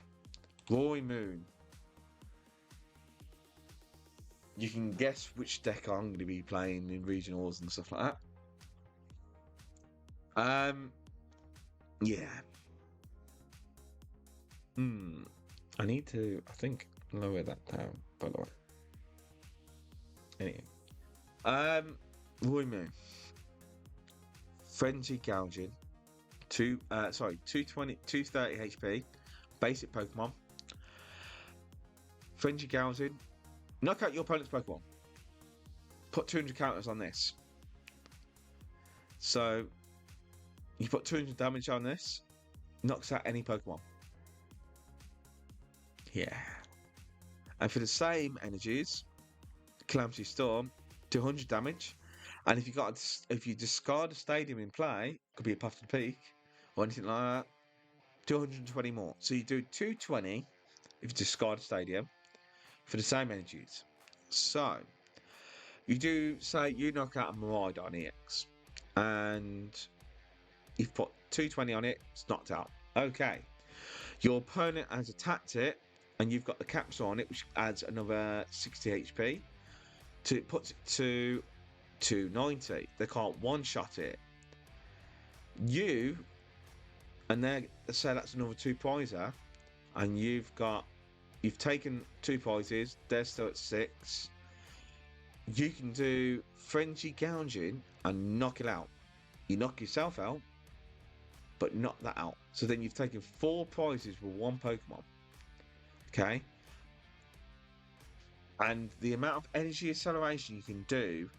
Roy Moon. You can guess which deck I'm going to be playing in regionals and stuff like that. Yeah. I need to, I think, lower that down, by the way. Anyway. Roy Moon. Frenzy Gouging. 230 HP. Basic Pokemon. Frenzy Gouging. Knock out your opponent's Pokemon. Put 200 counters on this. So, you put 200 damage on this. Knocks out any Pokemon. Yeah. And for the same energies, Calamity Storm, 200 damage. And if you discard a stadium in play, could be a Puffed Peak or anything like that, 220 more. So you do 220 if you discard a stadium for the same energies. So you do, say you knock out a Miraidon EX and you've put 220 on it, it's knocked out. Okay. Your opponent has attacked it and you've got the capsule on it, which adds another 60 HP. It puts it to 290. They can't one shot it. You and they say that's another two prizer, and you've taken two prizes. They're still at 6. You can do frenzy gouging and knock it out. You knock yourself out, but knock that out. So then you've taken 4 prizes with one Pokemon. Okay. And the amount of energy acceleration you can do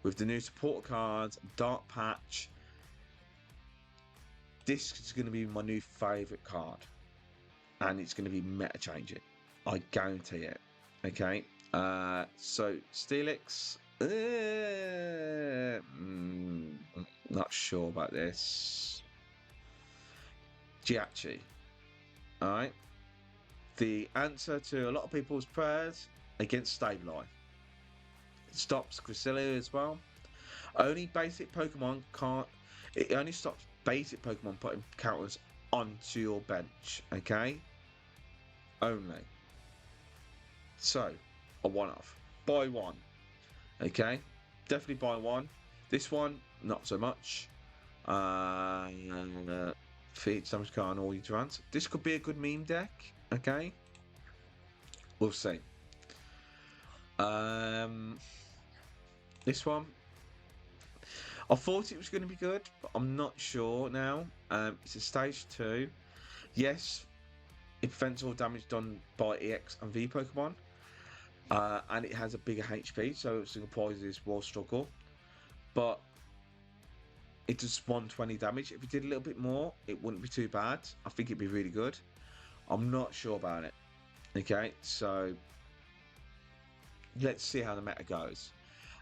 with the new support cards, Dark Patch, this is going to be my new favourite card. And it's going to be meta changing. I guarantee it. Okay. So Steelix, not sure about this. Giachi. Alright. The answer to a lot of people's prayers against Stabili. It stops Cresselia as well. Only basic Pokemon can't. It only stops basic Pokemon putting counters onto your bench. Okay. Only. So, a one-off. Buy one. Okay. Definitely buy one. This one, not so much. Feed some card and all your trans. This could be a good meme deck. Okay. We'll see. This one. I thought it was going to be good, but I'm not sure now. It's a stage 2. Yes, it prevents all damage done by EX and V Pokemon. And it has a bigger HP, so single prizes will struggle. But it does 120 damage. If it did a little bit more, it wouldn't be too bad. I think it'd be really good. I'm not sure about it. Okay, so let's see how the meta goes.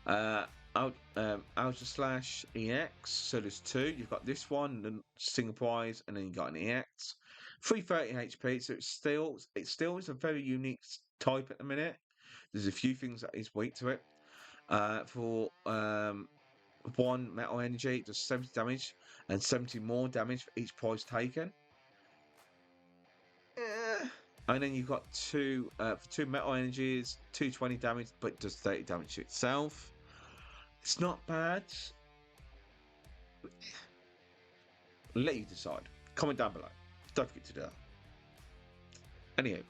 Ultra Slash EX. So there's 2. You've got this one, the single prize, and then you got an EX. 330 HP. So it still is a very unique type at the minute. There's a few things that is weak to it. For 1 metal energy, it does 70 damage and 70 more damage for each prize taken. And then you've got 2 for 2 metal energies, 220 damage, but it does 30 damage to itself. It's not bad. Let you decide. Comment down below. Don't forget to do that. Anyway,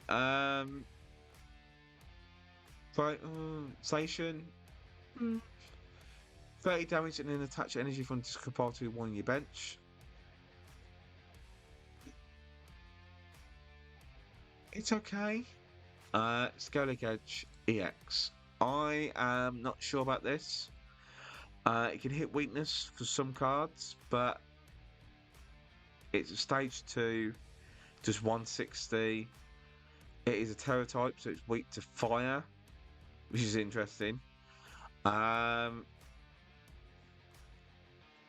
station. 30 damage and then attach energy from discard to one on your bench. It's okay. Scaling Edge EX. I am not sure about this. It can hit weakness for some cards, but it's a stage 2, just 160. It is a Terra type, so it's weak to fire, which is interesting.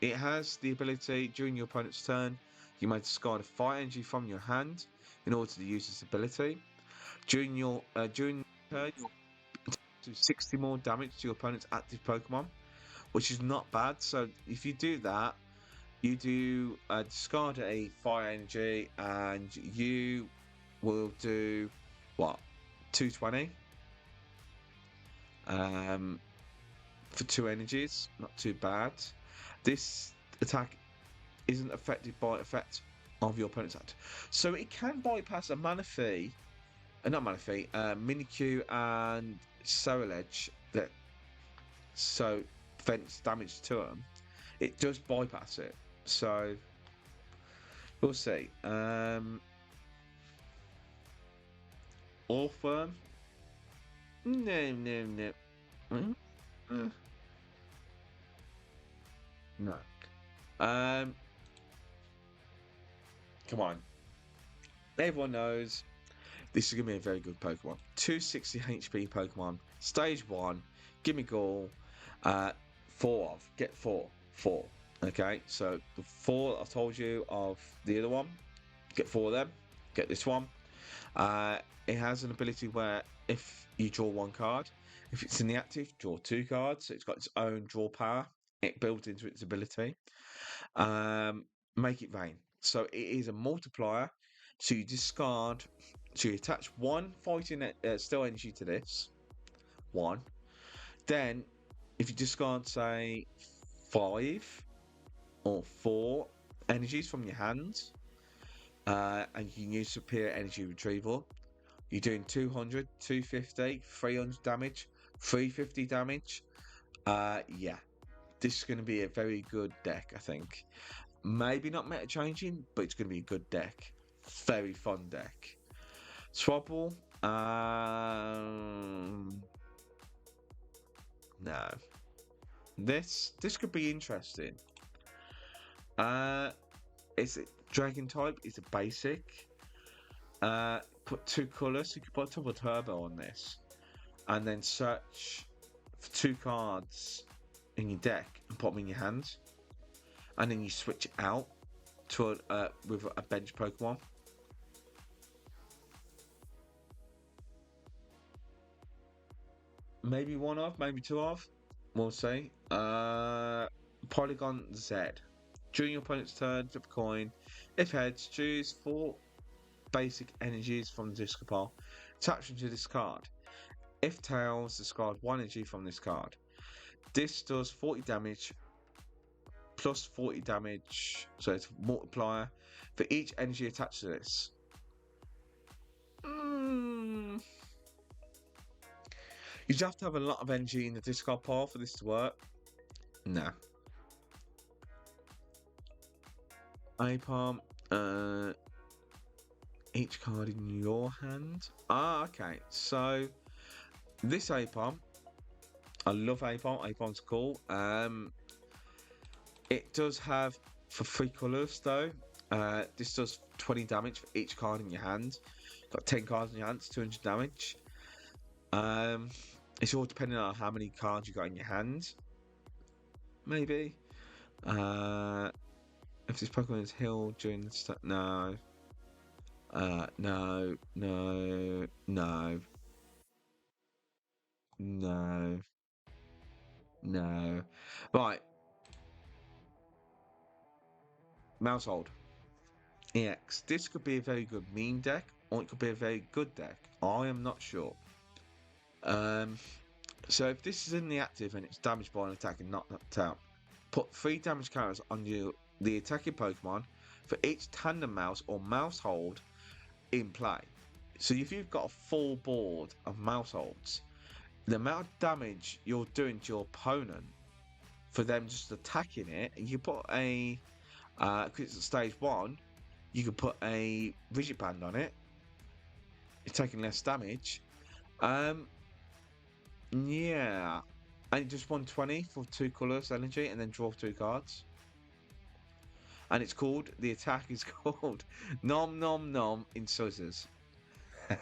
It has the ability during your opponent's turn, you may discard a fire energy from your hand in order to use this ability. During your turn, you'll do 60 more damage to your opponent's active Pokemon, which is not bad. So if you do that, you do discard a fire energy, and you will do what, 220 for 2 energies. Not too bad. This attack isn't affected by effect of your opponent's act, so it can bypass a Manaphy, not Manaphy, Mimikyu and Sorrel-Edge that so prevents damage to them. It does bypass it, so we'll see. Orphan? No. No. Come on. Everyone knows this is going to be a very good Pokemon. 260 HP Pokemon. Stage 1. Gimme Gall. 4 of. Get 4. 4. Okay, so the 4 I told you of the other one. Get 4 of them. Get this one. It has an ability where if you draw 1 card, if it's in the active, draw 2 cards. So it's got its own draw power. It built into its ability. Make it rain. So it is a multiplier. So you discard. So you attach 1 fighting steel energy to this. 1. Then, if you discard, say, 5 or 4 energies from your hand, and you can use superior energy retrieval, you're doing 200, 250, 300 damage, 350 damage. Yeah, this is going to be a very good deck, I think. Maybe not meta changing, but it's going to be a good deck. Very fun deck. Swabble. No. This could be interesting. It's a dragon type. It's a basic. Put 2 colours. You could put a double turbo on this, and then search for 2 cards in your deck and put them in your hand, and then you switch it out to with a bench Pokemon. Maybe 1 of, maybe 2 of. We'll see. Polygon Z. During your opponent's turn, flip a coin. If heads, choose 4 basic energies from the discard pile. Attach them to this card. If tails, discard 1 energy from this card. This does 40 damage plus 40 damage, so it's a multiplier for each energy attached to this. You'd have to have a lot of energy in the discard pile for this to work. No. Apalm, each card in your hand. Okay. So this Apalm, I love Apalm. Apalm's cool. It does have for 3 colours though. This does 20 damage for each card in your hand. Got 10 cards in your hand, it's 200 damage. It's all depending on how many cards you got in your hand. Maybe. If this Pokemon is healed during the no. No. Right. Mousehold. EX. This could be a very good meme deck, or it could be a very good deck. I am not sure. So if this is in the active and it's damaged by an attack and not knocked out, put 3 damage counters on the attacking Pokemon for each tandem mouse or mouse hold in play. So if you've got a full board of mouse holds, the amount of damage you're doing to your opponent for them just attacking it, you put a because it's at stage 1, you could put a rigid band on it. It's taking less damage. Yeah, and just 120 for 2 colours energy, and then draw 2 cards. And it's called, the attack is called Nom Nom Nom in Scissors.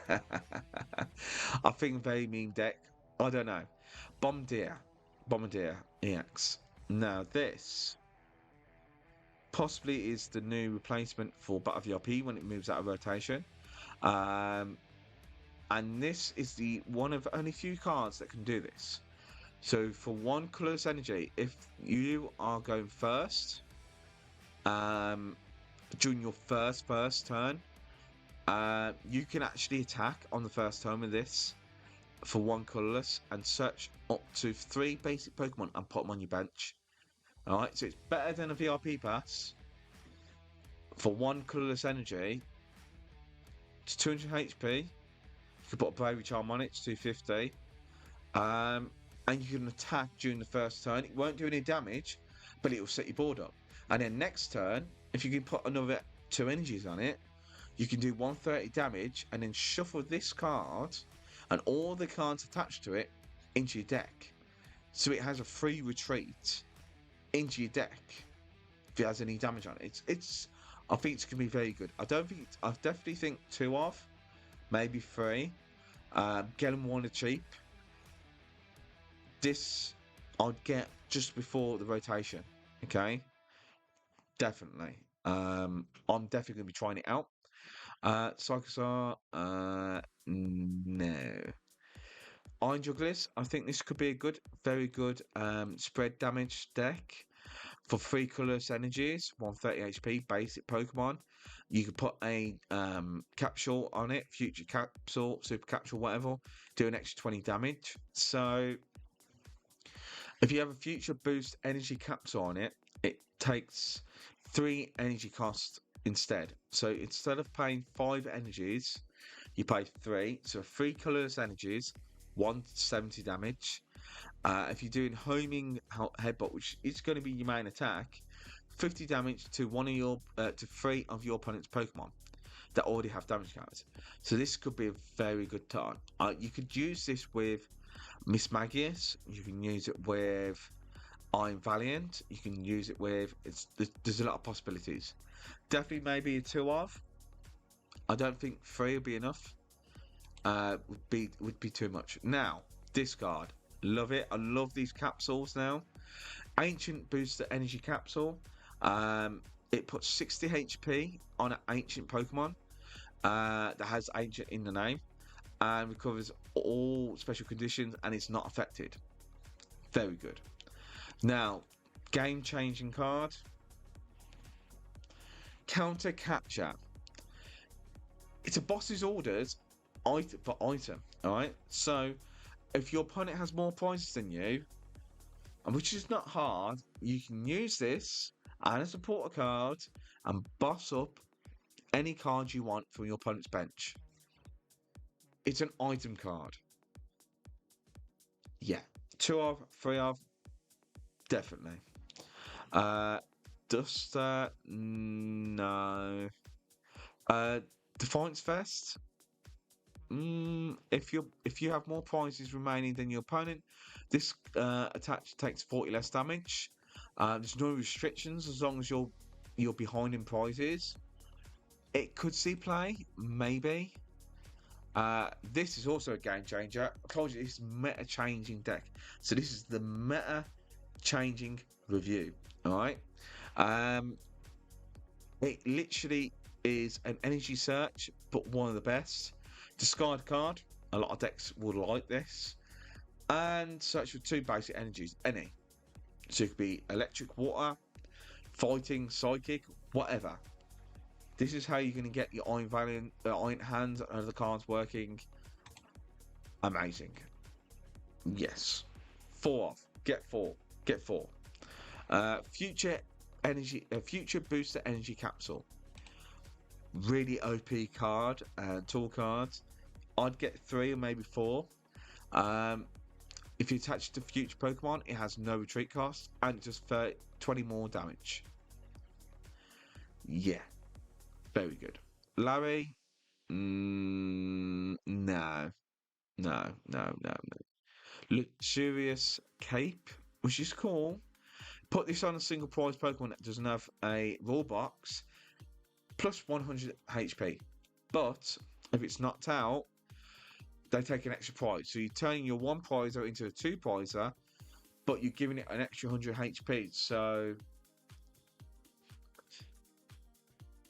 I think very mean deck. I don't know. Bombardier EX. Now this possibly is the new replacement for Battle VRP when it moves out of rotation. And this is the one of only few cards that can do this. So for 1 colourless energy, if you are going first during your first turn, you can actually attack on the first turn with this for 1 colourless and search up to 3 basic Pokemon and put them on your bench. Alright, so it's better than a VRP pass. For 1 colourless energy, it's 200 HP. You can put a Bravery Charm on it, it's 250. And you can attack during the first turn. It won't do any damage, but it will set your board up. And then next turn, if you can put another 2 energies on it, you can do 130 damage and then shuffle this card and all the cards attached to it into your deck. So it has a free retreat into your deck if it has any damage on it. I think it's gonna be very good. I definitely think 2 of, maybe 3. Get them 1 cheap. This I'd get just before the rotation. Okay, definitely. I'm definitely gonna be trying it out. Psychosar, no. Iron Jugglers, I think this could be a very good spread damage deck for 3 colourless energies, 130 HP, basic Pokemon. You could put a capsule on it, future capsule, super capsule, whatever, do an extra 20 damage. So If you have a future boost energy capsule on it, it takes 3 energy cost instead. So instead of paying 5 energies, you pay 3. So 3 colorless energies, 170 damage. If you're doing homing headbutt, which is going to be your main attack, 50 damage to one of your to 3 of your opponent's Pokemon that already have damage cards. So this could be a very good turn. You could use this with Miss Magius. You can use it with I'm Valiant. You can use it with there's a lot of possibilities. Definitely maybe a 2 of. I don't think 3 would be enough. Would be too much. Now, discard. Love it. I love these capsules now. Ancient Booster Energy Capsule. It puts 60 HP on an ancient Pokemon that has ancient in the name and recovers all special conditions and it's not affected. Very good. Now, game changing card. Counter Capture. It's a boss's orders item for item. Alright? So if your opponent has more prizes than you, and which is not hard, you can use this and a supporter card and boss up any card you want from your opponent's bench. It's an item card. Yeah. 2 of, 3 of, definitely. Duster, no. Defiance Vest. If you have more prizes remaining than your opponent, this attack takes 40 less damage. There's no restrictions as long as you're behind in prizes. It could see play, maybe. This is also a game changer. I told you this is meta changing deck. So this is the meta changing review. Alright. It literally is an energy search, but one of the best. Discard card. A lot of decks will like this. And search for 2 basic energies. Any. So it could be electric, water, fighting, psychic, whatever. This is how you're going to get your Iron Valiant, Iron Hands and other cards working. Amazing. Yes. 4 off. Get 4. Get 4. Future energy. Future booster energy capsule. Really OP card and tool cards. I'd get 3 or maybe 4. If you attach it to future Pokemon, it has no retreat cost and just 20 more damage. Yeah. Very good. Larry? No. No. No. No. No. Luxurious Cape, which is cool. Put this on a single prize Pokemon that doesn't have a raw box, plus 100 HP. But if it's knocked out, they take an extra prize. So you're turning your 1 prizer into a 2 prizer, but you're giving it an extra 100 HP. So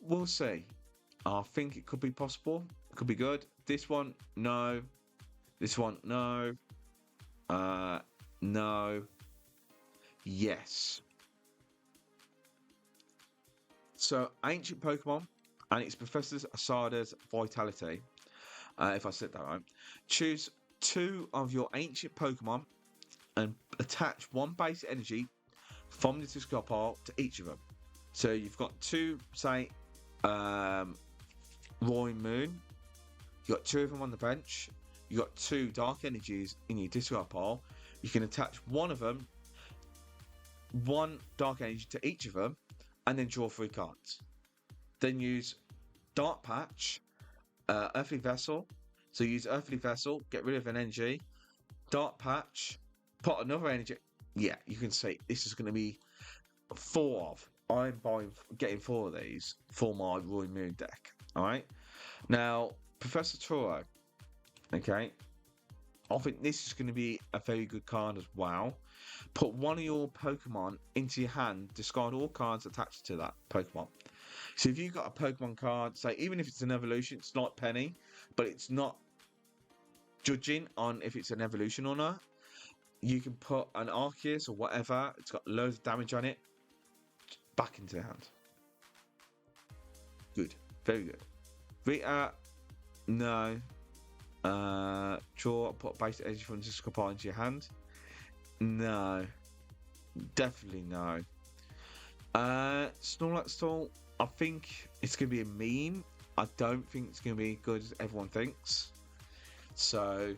we'll see. I think it could be possible. It could be good. This one, no. This one, no. No. Yes. So, Ancient Pokemon, and it's Professor Asada's Vitality. If I said that right. Choose 2 of your Ancient Pokemon and attach 1 base energy from the discard pile to each of them. So, you've got 2, say, Roaring Moon. You got 2 of them on the bench. You got 2 Dark Energies in your discard pile. You can attach 1 of them, 1 Dark Energy to each of them, and then draw 3 cards. Then use Dark Patch, Earthly Vessel. So use Earthly Vessel, get rid of an energy, Dark Patch, put another energy. Yeah, you can see this is going to be 4 of. I'm getting 4 of these for my Roaring Moon deck. Alright. Now, Professor Toro. Okay. I think this is going to be a very good card as well. Put 1 of your Pokemon into your hand, discard all cards attached to that Pokemon. So if you've got a Pokemon card, say even if it's an evolution, it's like Penny, but it's not judging on if it's an evolution or not. You can put an Arceus or whatever, it's got loads of damage on it, back into the hand. Good. Very good. Rita, no. Draw, put basic energy from discard pile into your hand. No, definitely no. Snorlax Stall, I think it's going to be a meme. I don't think it's going to be as good as everyone thinks. So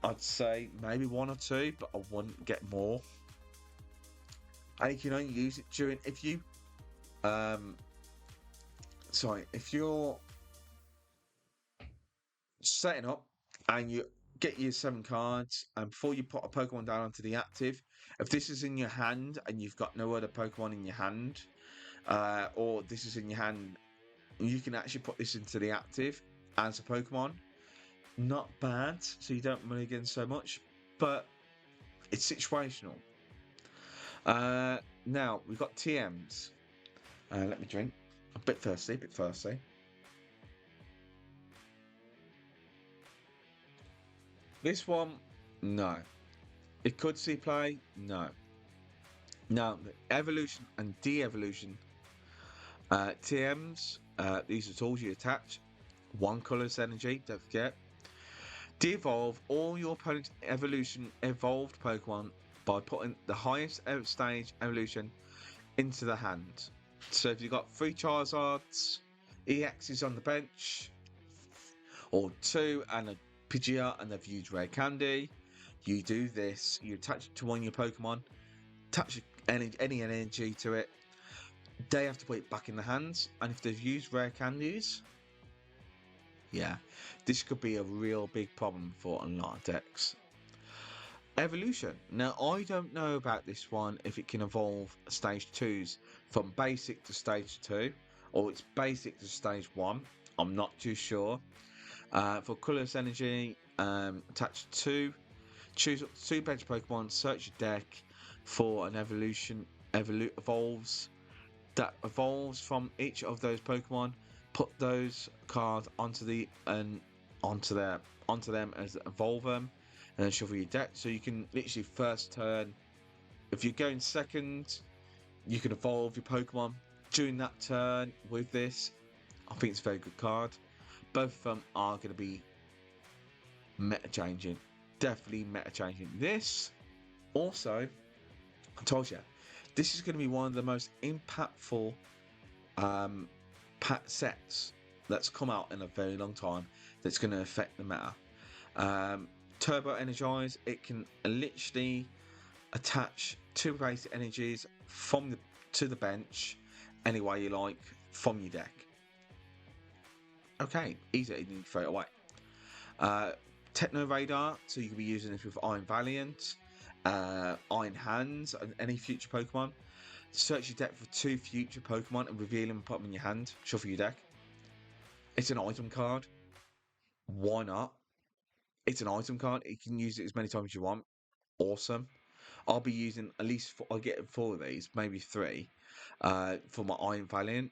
I'd say maybe one or two, but I wouldn't get more. And you can only use it during if you um if you're setting up and you get your 7 cards, and before you put a Pokemon down onto the active, if this is in your hand and you've got no other Pokemon in your hand, or this is in your hand, you can actually put this into the active as a Pokemon. Not bad, so you don't mulligan so much, but it's situational. Now we've got TMs. Let me drink. A bit thirsty, a bit thirsty. This one, no. It could see play, no. Now, the evolution and de-evolution TMs, these are tools you attach. One colorless energy, don't forget. De-evolve all your opponent's evolution evolved Pokemon by putting the highest stage evolution into the hand. So if you've got 3 Charizards, EXs on the bench, or 2 and a Pidgeot and they've used Rare Candy, you do this. You attach it to one of your Pokemon, attach any energy to it. They have to put it back in the hands, and if they've used Rare Candies, yeah, this could be a real big problem for a lot of decks. Evolution. Now, I don't know about this one, if it can evolve stage 2s from basic to stage 2, or it's basic to stage 1. I'm not too sure. For colorless energy, attach 2. Choose up to 2 bench Pokemon, search your deck for an evolves that evolves from each of those Pokemon. Put those cards onto them as evolve them, and then shuffle your deck. So you can literally first turn. If you're going second, you can evolve your Pokemon during that turn with this. I think it's a very good card. Both of them are going to be meta changing. Definitely meta changing. This also, I told you, this is going to be one of the most impactful sets that's come out in a very long time. That's going to affect the meta. Turbo Energize. It can literally attach 2 basic energies to the bench any way you like from your deck. Okay, easy. You need to throw it away. Techno Radar, so you can be using this with Iron Valiant, Iron Hands, and any future Pokemon. Search your deck for 2 future Pokemon and reveal them and put them in your hand. Shuffle your deck. It's an item card. Why not? It's an item card. You can use it as many times as you want. Awesome. I'll be using at least I'll get 4 of these, maybe 3, for my Iron Valiant.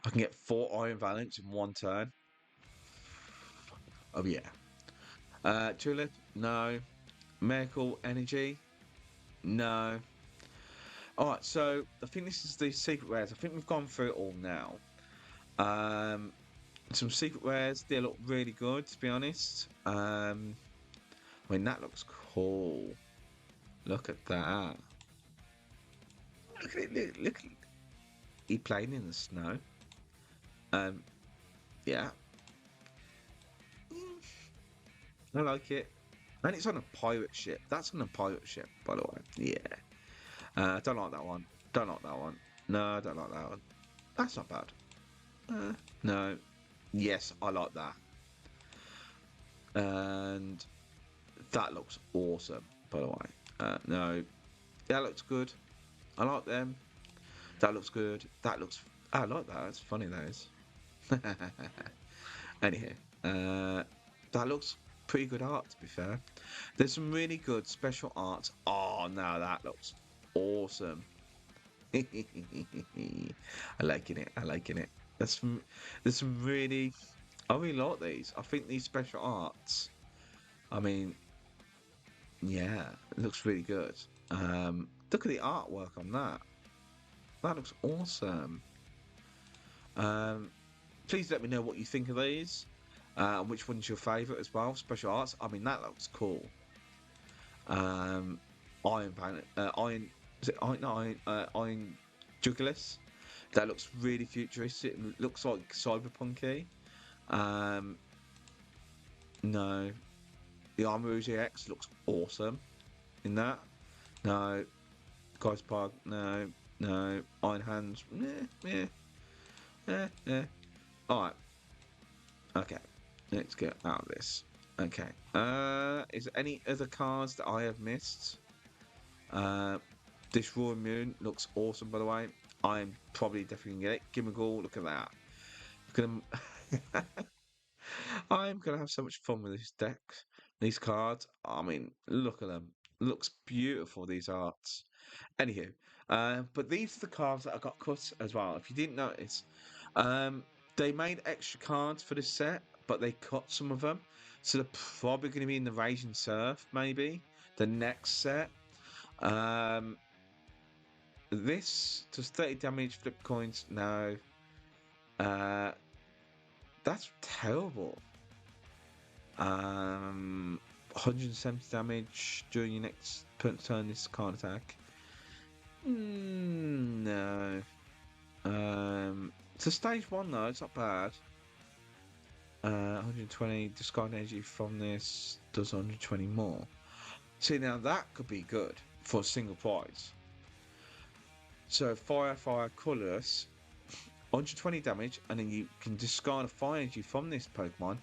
I can get 4 Iron Valiants in 1 turn. Oh yeah. Tulip, no. Miracle Energy, no. Alright, so I think this is the secret rares. I think we've gone through it all now. Some secret rares, they look really good, to be honest. I mean, that looks cool. Look at that. Look at it, look at it. He playing in the snow. Yeah. I like it. And it's on a pirate ship. That's on a pirate ship, by the way. Yeah. Don't like that one. Don't like that one. No, I don't like that one. That's not bad. No. Yes, I like that. And that looks awesome, by the way. No. That looks good. I like them. That looks good. That looks... I like that. It's funny, that is. Anyhow. That looks pretty good art, to be fair. There's some really good special art. Oh, no, that looks awesome. I liking it. I liking it. There's some really... I really like these. I think these special arts, I mean, yeah, it looks really good. Look at the artwork on that. That looks awesome. Please let me know what you think of these. And which one's your favourite as well? Special arts. I mean, that looks cool. Um, Iron, is it Iron? No, Iron Jugulis. That looks really futuristic. It looks like cyberpunky. Um, no, the Armor X looks awesome in that. No, Guy's Park. No, no. Iron Hands. Yeah. All right. Okay. Let's get out of this. Okay. Is there any other cards that I have missed? Uh, this Raw Moon looks awesome, by the way. I'm probably definitely gonna get it. Gimmickle, look at that. Look at them. I'm gonna have so much fun with this deck, these cards. I mean, look at them. Looks beautiful, these arts. Anywho, but these are the cards that I got cut as well. If you didn't notice, um, they made extra cards for this set, but they cut some of them. So they're probably going to be in the Raging Surf, maybe the next set. Um, this does 30 damage, flip coins. No, uh, that's terrible. 170 damage during your next turn. This card attack. No. It's a stage one though. It's not bad. 120 discard energy from this does 120 more. See, now that could be good for a single prize. So fire, colorless, 120 damage, and then you can discard a fire energy from this Pokemon.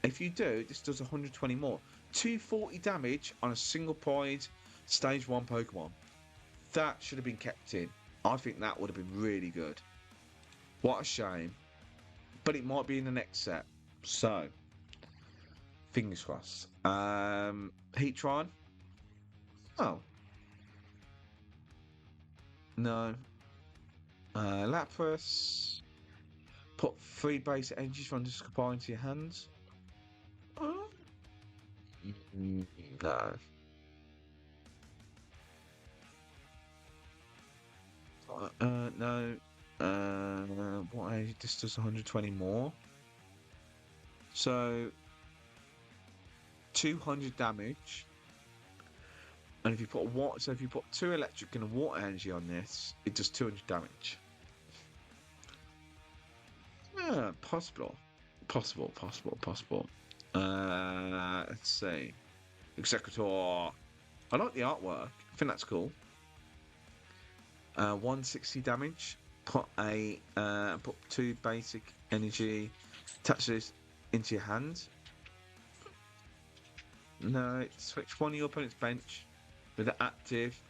If you do, this does 120 more. 240 damage on a single prize stage 1 Pokemon. That should have been kept in. I think that would have been really good. What a shame. But it might be in the next set. So, fingers crossed. Heatron? Oh. No. Lapras. Put 3 basic energies from this combined into your hands. Oh. No. No. What energy? This does 120 more. So 200 damage. And if you put if you put 2 electric and a water energy on this, it does 200 damage. Yeah, possible. Possible. Let's see. Executor. I like the artwork. I think that's cool. 160 damage. Put 2 basic energy. Touch this into your hand. No, switch one of your opponent's bench with the active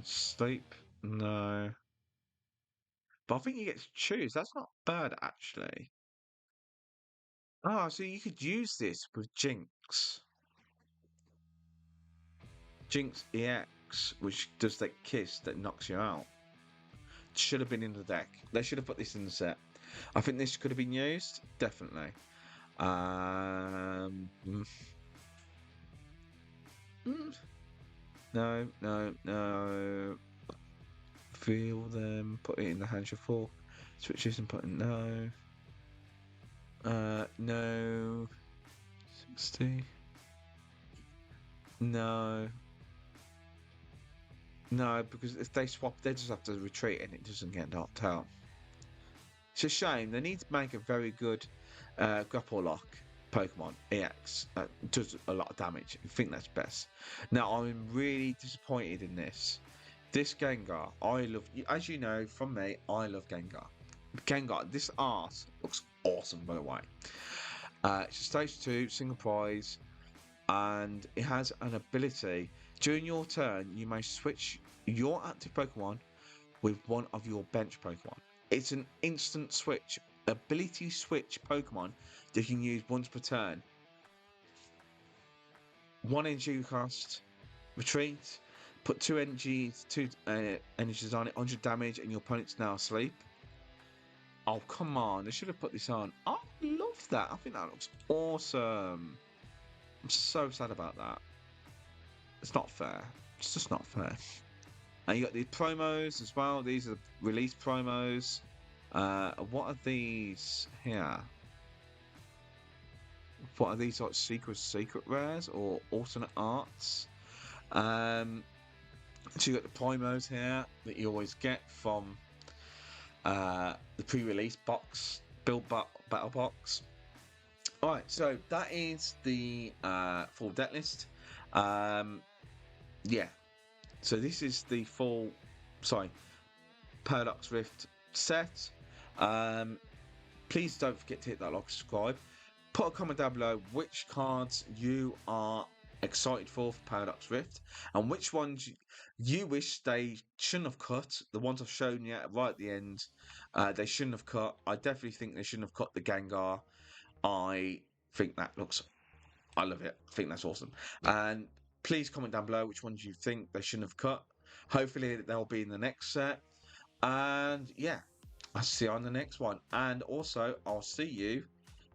sleep. No. But I think you get to choose. That's not bad, actually. Ah, so you could use this with Jinx. Jinx EX, which does that kiss that knocks you out. Should have been in the deck. They should have put this in the set. I think this could have been used. Definitely. Um, mm, no. Feel them. Put it in the hand shuffle. Switches and put in no. No. 60. No. No, because if they swap, they just have to retreat and it doesn't get knocked out. It's a shame. They need to make a very good grapple lock Pokemon EX. Does a lot of damage. I think that's best. Now, I'm really disappointed in this. This Gengar, I love, as you know from me, I love Gengar. Gengar, this art looks awesome, by the way. It's a stage 2, single prize, and it has an ability. During your turn, you may switch your active Pokemon with one of your bench Pokemon. It's an instant switch, ability switch Pokemon that you can use once per turn. 1 energy cost, retreat, put 2 energies, energies on it, 100 damage, and your opponent's now asleep. Oh, come on. They should have put this on. I love that. I think that looks awesome. I'm so sad about that. It's not fair. It's just not fair. And you got the promos as well. These are the release promos. What are these here? What are these like secret rares or alternate arts? So you got the primos here that you always get from the pre-release box, battle box. All right, so that is the full deck list. Yeah, so this is the full, sorry, Paradox Rift set. Please don't forget to hit that like, subscribe. Put a comment down below which cards you are excited for Paradox Rift and which ones you wish they shouldn't have cut. The ones I've shown you right at the end, they shouldn't have cut. I definitely think they shouldn't have cut the Gengar. I think that looks, I love it. I think that's awesome. And please comment down below which ones you think they shouldn't have cut. Hopefully they'll be in the next set. And yeah, I'll see you on the next one. And also, I'll see you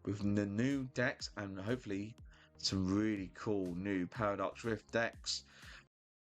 with the new decks and hopefully some really cool new Paradox Rift decks